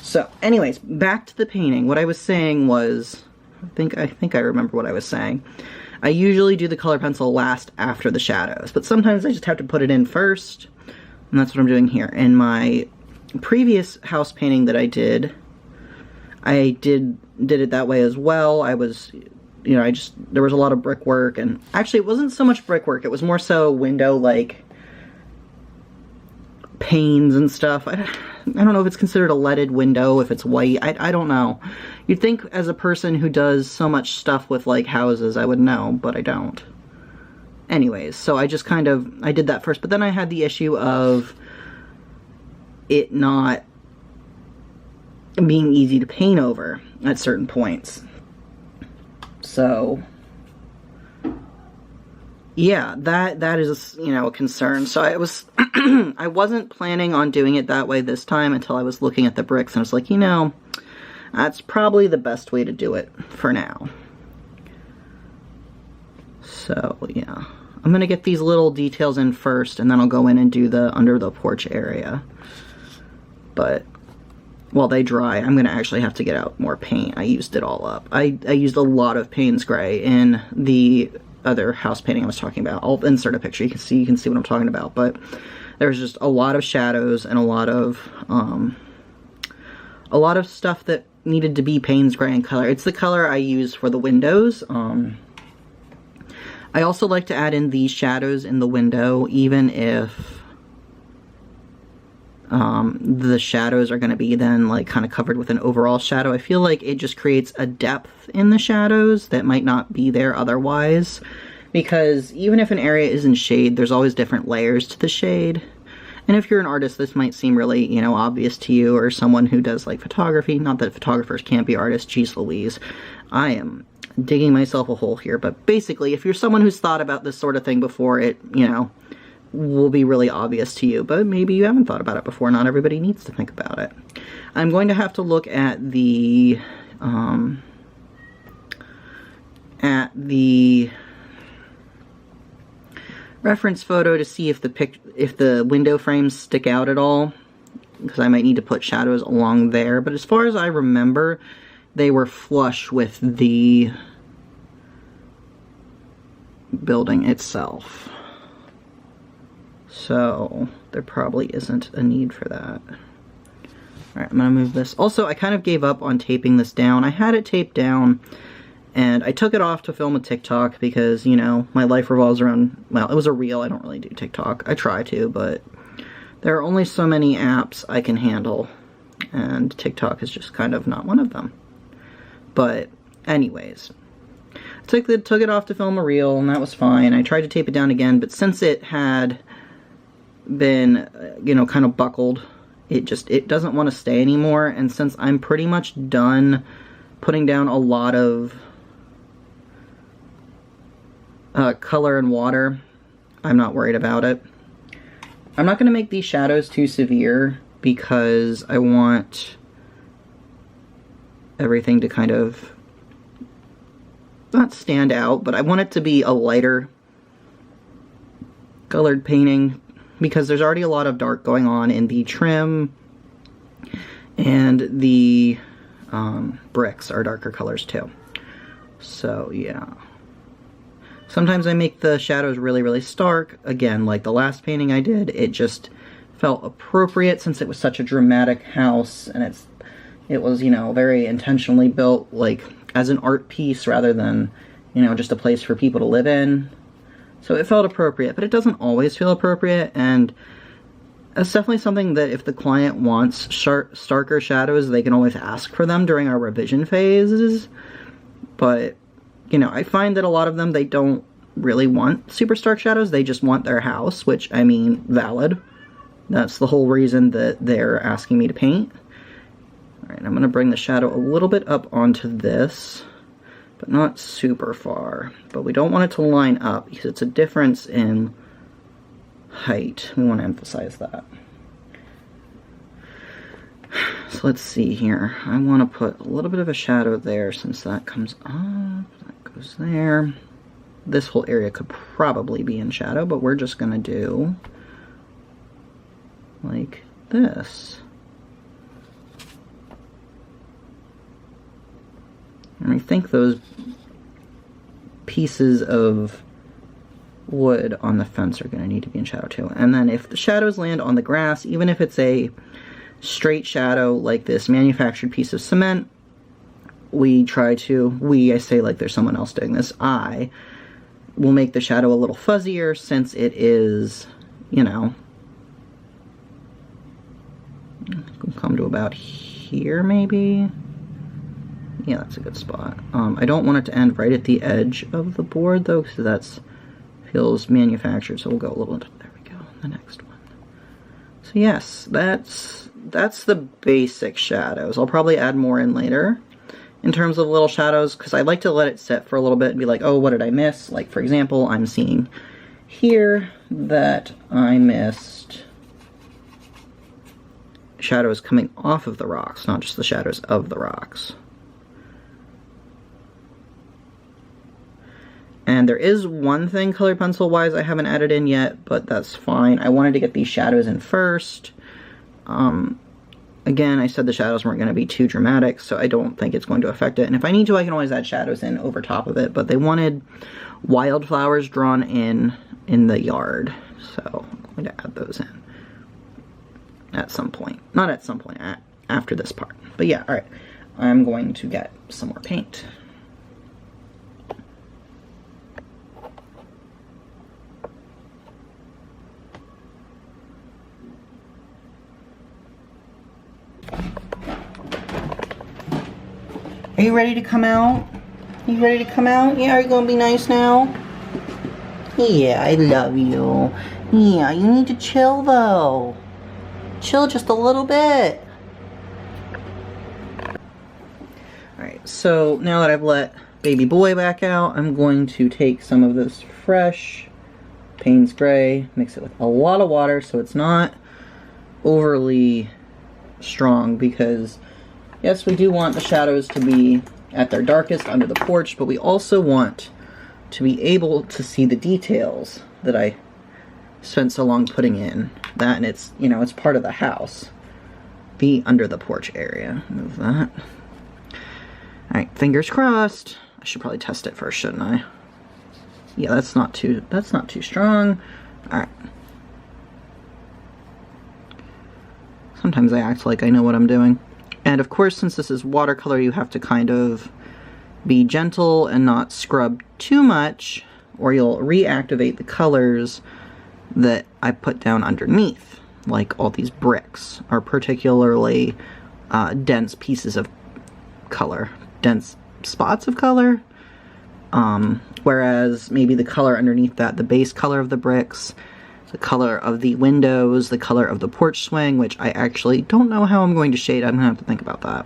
So, anyways, back to the painting. What I was saying was, I think I remember what I was saying. I usually do the color pencil last after the shadows, but sometimes I just have to put it in first, and that's what I'm doing here. In my previous house painting that I did it that way as well. I was, you know, there was a lot of brickwork, and actually it wasn't so much brickwork, it was more so window, like, panes and stuff. I don't know if it's considered a leaded window, if it's white. I don't know. You'd think as a person who does so much stuff with, like, houses, I would know, but I don't. Anyways, so I just I did that first, but then I had the issue of it not being easy to paint over at certain points. So, yeah, that is, you know, a concern. So I wasn't planning on doing it that way this time until I was looking at the bricks, and I was like, you know, that's probably the best way to do it for now. So, yeah. I'm going to get these little details in first, and then I'll go in and do the under the porch area. But while they dry, I'm going to actually have to get out more paint. I used it all up. I used a lot of Payne's Gray in the other house painting I was talking about. I'll insert a picture. You can see what I'm talking about. But there's just a lot of shadows and a lot of stuff that needed to be Payne's Gray in color. It's the color I use for the windows. I also like to add in these shadows in the window, even if the shadows are going to be then like kind of covered with an overall shadow. I feel like it just creates a depth in the shadows that might not be there otherwise, because even if an area is in shade, there's always different layers to the shade. And if you're an artist, this might seem really, you know, obvious to you, or someone who does like photography. Not that photographers can't be artists, geez Louise. I am digging myself a hole here, but basically if you're someone who's thought about this sort of thing before, it, you know, will be really obvious to you, but maybe you haven't thought about it before. Not everybody needs to think about it. I'm going to have to look at the reference photo to see if the window frames stick out at all, because I might need to put shadows along there. But as far as I remember, they were flush with the building itself. So there probably isn't a need for that. Alright, I'm going to move this. Also, I kind of gave up on taping this down. I had it taped down, and I took it off to film a TikTok because, you know, my life revolves around, well, it was a reel. I don't really do TikTok. I try to, but there are only so many apps I can handle, and TikTok is just kind of not one of them. But anyways, took it off to film a reel, and that was fine. I tried to tape it down again, but since it had been, you know, kind of buckled, it doesn't want to stay anymore. And since I'm pretty much done putting down a lot of color and water, I'm not worried about it. I'm not going to make these shadows too severe because I want everything to kind of not stand out, but I want it to be a lighter colored painting, because there's already a lot of dark going on in the trim, and the bricks are darker colors too. So yeah. Sometimes I make the shadows really, really stark. Again, like the last painting I did, it just felt appropriate since it was such a dramatic house, and it's, it was, you know, very intentionally built, like, as an art piece rather than, you know, just a place for people to live in. So it felt appropriate, but it doesn't always feel appropriate, and it's definitely something that if the client wants starker shadows, they can always ask for them during our revision phases. But, you know, I find that a lot of them, they don't really want super stark shadows, they just want their house, which, I mean, valid. That's the whole reason that they're asking me to paint. Alright, I'm going to bring the shadow a little bit up onto this, but not super far. But we don't want it to line up because it's a difference in height. We want to emphasize that. So let's see here. I want to put a little bit of a shadow there since that comes up, that goes there. This whole area could probably be in shadow, but we're just going to do like this. And I think those pieces of wood on the fence are going to need to be in shadow too. And then if the shadows land on the grass, even if it's a straight shadow like this manufactured piece of cement, I say like there's someone else doing this, I will make the shadow a little fuzzier since it is, you know, we'll come to about here maybe. Yeah, that's a good spot. I don't want it to end right at the edge of the board though, because that's feels manufactured, so we'll go a little bit, there we go, the next one. So yes, that's the basic shadows. I'll probably add more in later in terms of little shadows, because I like to let it sit for a little bit and be like, oh, what did I miss? Like, for example, I'm seeing here that I missed shadows coming off of the rocks, not just the shadows of the rocks. And there is one thing colored pencil wise I haven't added in yet, but that's fine. I wanted to get these shadows in first. Again, I said the shadows weren't going to be too dramatic, so I don't think it's going to affect it. And if I need to, I can always add shadows in over top of it. But they wanted wildflowers drawn in the yard, so I'm going to add those in at some point. Not at some point, after this part. But yeah, alright. I'm going to get some more paint. Are you ready to come out? You ready to come out? Yeah, are you gonna be nice now? Yeah, I love you. Yeah, you need to chill though. Chill just a little bit. Alright, so now that I've let baby boy back out, I'm going to take some of this fresh Payne's Gray, mix it with a lot of water so it's not overly strong, because yes, we do want the shadows to be at their darkest under the porch, but we also want to be able to see the details that I spent so long putting in. That, and it's, you know, it's part of the house. Be under the porch area. Move that. Alright, fingers crossed. I should probably test it first, shouldn't I? Yeah, that's not too strong. Alright. Sometimes I act like I know what I'm doing. And of course, since this is watercolor, you have to kind of be gentle and not scrub too much, or you'll reactivate the colors that I put down underneath. Like all these bricks are particularly dense pieces of color, dense spots of color. Whereas maybe the color underneath that, the base color of the bricks, the color of the windows, the color of the porch swing, which I actually don't know how I'm going to shade, I'm going to have to think about that,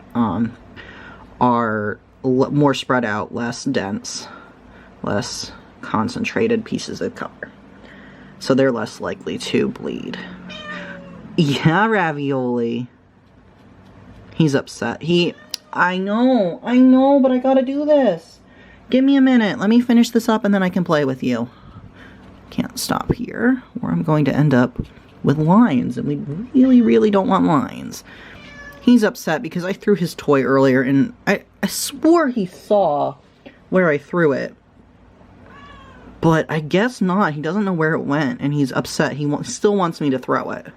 are more spread out, less dense, less concentrated pieces of color. So they're less likely to bleed. Yeah, Ravioli. He's upset. I know, but I gotta do this. Give me a minute. Let me finish this up and then I can play with you. Can't stop here, or I'm going to end up with lines, and we really, really don't want lines. He's upset because I threw his toy earlier, and I swore he saw where I threw it. But I guess not. He doesn't know where it went, and he's upset. He still wants me to throw it.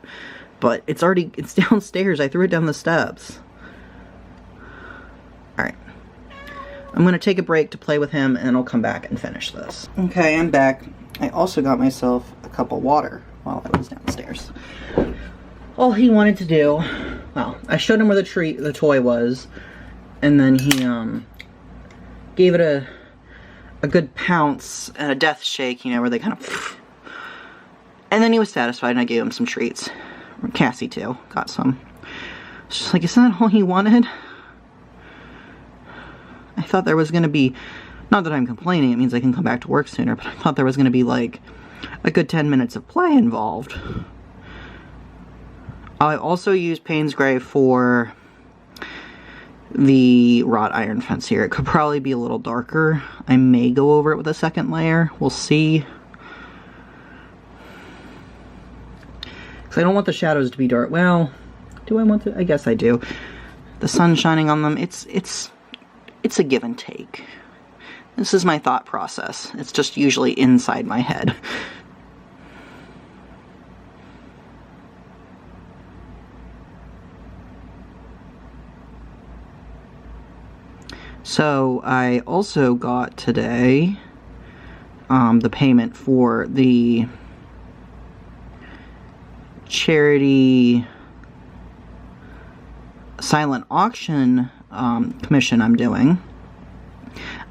But it's downstairs. I threw it down the steps. I'm going to take a break to play with him, and I'll come back and finish this. Okay, I'm back. I also got myself a cup of water while I was downstairs. All he wanted to do, well, I showed him where the toy was, and then he gave it a good pounce and a death shake, you know, where they kind of... And then he was satisfied, and I gave him some treats. Cassie, too, got some. She's like, is that all you wanted? I thought there was going to be, not that I'm complaining, it means I can come back to work sooner, but I thought there was going to be, like, a good 10 minutes of play involved. I also used Payne's Gray for the wrought iron fence here. It could probably be a little darker. I may go over it with a second layer. We'll see. Because I don't want the shadows to be dark. Well, do I want to? I guess I do. The sun shining on them, it's a give and take. This is my thought process. It's just usually inside my head. So I also got today the payment for the charity silent auction commission I'm doing.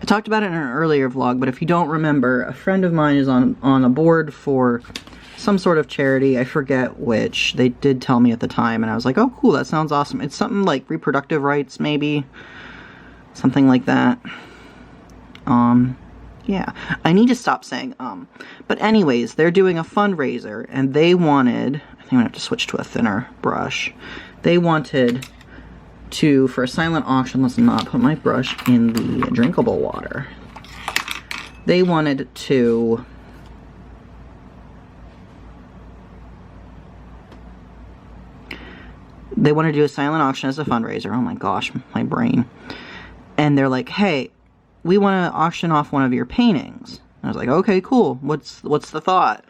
I talked about it in an earlier vlog, but if you don't remember, a friend of mine is on a board for some sort of charity. I forget which. They did tell me at the time, and I was like, oh cool, that sounds awesome. It's something like reproductive rights, maybe. Something like that. Yeah. I need to stop saying But anyways, they're doing a fundraiser, and they wanted... I think I'm gonna have to switch to a thinner brush. They wanted to, for a silent auction, let's not put my brush in the drinkable water. They wanted to... They want to do a silent auction as a fundraiser. Oh my gosh, my brain. And they're like, hey, we want to auction off one of your paintings. And I was like, okay, cool. What's the thought?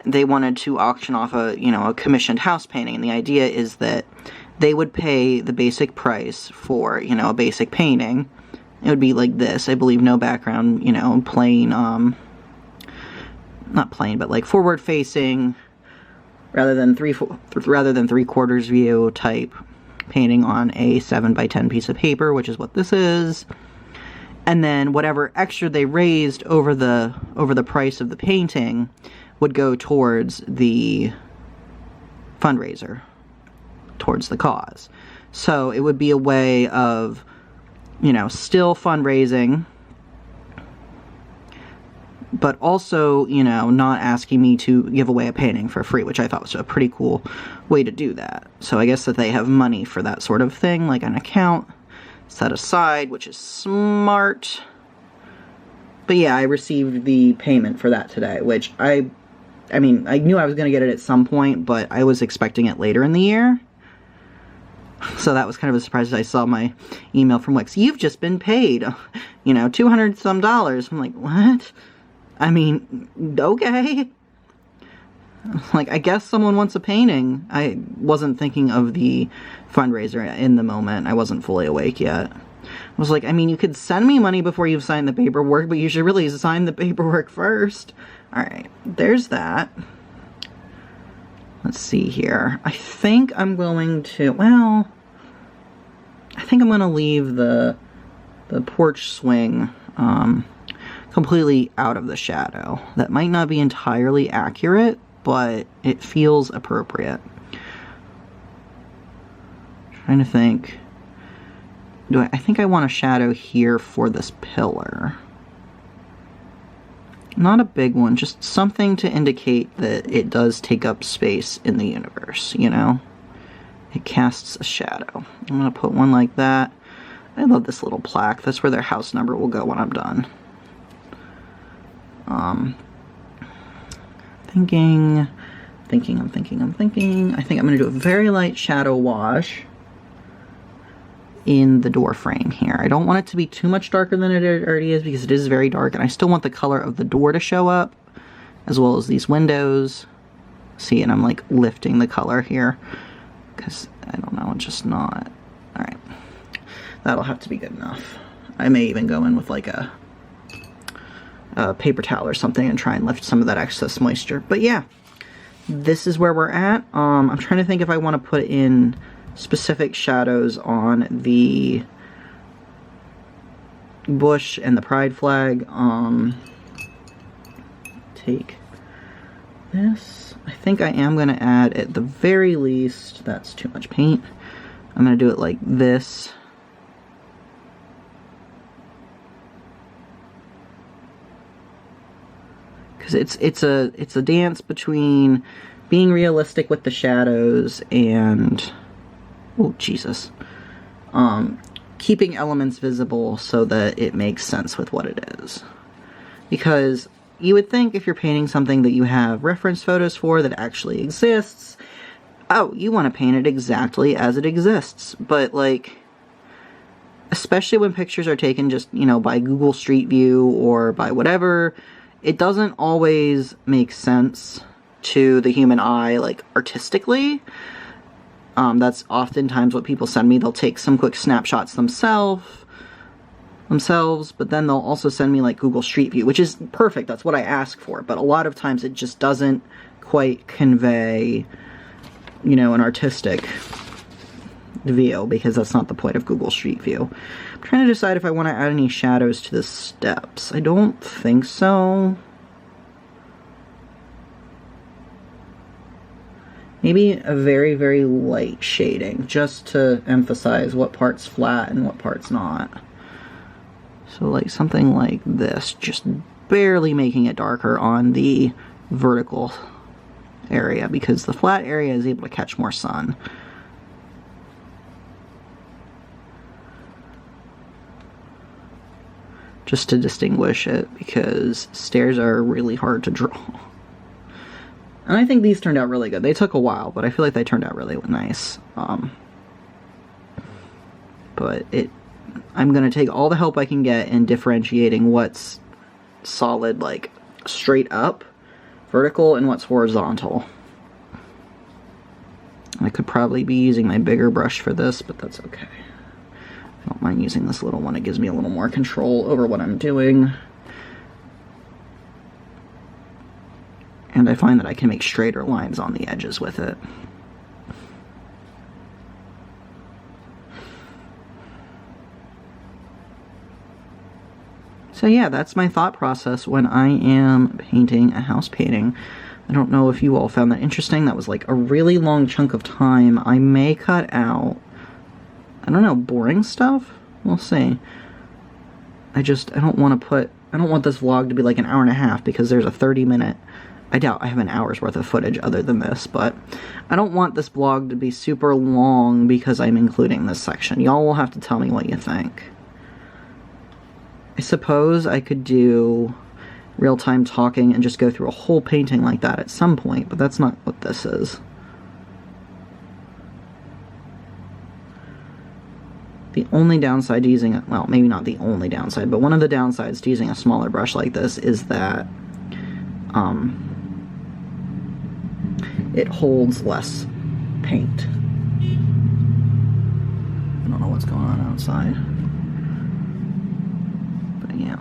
They wanted to auction off a commissioned house painting. And the idea is that they would pay the basic price for, a basic painting. It would be like this. I believe no background, plain, not plain, but like forward facing, rather than three-quarters view type painting on a 7x10 piece of paper, which is what this is. And then whatever extra they raised over the price of the painting would go towards the fundraiser, towards the cause. So it would be a way of, still fundraising, but also, not asking me to give away a painting for free, which I thought was a pretty cool way to do that. So I guess that they have money for that sort of thing, like an account set aside, which is smart. But yeah, I received the payment for that today, which I knew I was going to get it at some point, but I was expecting it later in the year. So that was kind of a surprise. I saw my email from Wix. You've just been paid, $200 some. I'm like, what? Okay. Like, I guess someone wants a painting. I wasn't thinking of the fundraiser in the moment. I wasn't fully awake yet. I was like, you could send me money before you've signed the paperwork, but you should really sign the paperwork first. Alright, there's that. Let's see here. I think I'm going to, leave the porch swing completely out of the shadow. That might not be entirely accurate, but it feels appropriate. Trying to think. I think I want a shadow here for this pillar. Not a big one, just something to indicate that it does take up space in the universe, It casts a shadow. I'm going to put one like that. I love this little plaque. That's where their house number will go when I'm done. I'm thinking. I think I'm going to do a very light shadow wash in the door frame here. I don't want it to be too much darker than it already is, because it is very dark, and I still want the color of the door to show up, as well as these windows. See, and I'm like lifting the color here, because I don't know, it's just not. Alright. That'll have to be good enough. I may even go in with like a paper towel or something and try and lift some of that excess moisture. But yeah, this is where we're at. I'm trying to think if I want to put in specific shadows on the bush and the pride flag. Take this. I think I am going to add, at the very least, that's too much paint. I'm going to do it like this. Because it's a dance between being realistic with the shadows and, oh Jesus, keeping elements visible so that it makes sense with what it is. Because you would think if you're painting something that you have reference photos for that actually exists, oh, you want to paint it exactly as it exists. But like, especially when pictures are taken just, you know, by Google Street View or by whatever, it doesn't always make sense to the human eye, like, artistically. That's oftentimes what people send me. They'll take some quick snapshots themselves, but then they'll also send me, like, Google Street View, which is perfect. That's what I ask for. But a lot of times it just doesn't quite convey, you know, an artistic view, because that's not the point of Google Street View. I'm trying to decide if I want to add any shadows to the steps. I don't think so. Maybe a very, very light shading, just to emphasize what part's flat and what part's not. So like something like this, just barely making it darker on the vertical area, because the flat area is able to catch more sun. Just to distinguish it, because stairs are really hard to draw. And I think these turned out really good. They took a while, but I feel like they turned out really nice. But I'm going to take all the help I can get in differentiating what's solid, like, straight up, vertical, and what's horizontal. I could probably be using my bigger brush for this, but that's okay. I don't mind using this little one. It gives me a little more control over what I'm doing. And I find that I can make straighter lines on the edges with it. So yeah, that's my thought process when I am painting a house painting. I don't know if you all found that interesting. That was like a really long chunk of time. I may cut out, I don't know, boring stuff? We'll see. I don't want this vlog to be like an hour and a half, because there's a 30-minute, I doubt I have an hour's worth of footage other than this, but I don't want this vlog to be super long because I'm including this section. Y'all will have to tell me what you think. I suppose I could do real-time talking and just go through a whole painting like that at some point, but that's not what this is. The only downside to using, well, maybe not the only downside, but one of the downsides to using a smaller brush like this is that it holds less paint. I don't know what's going on outside, but yeah.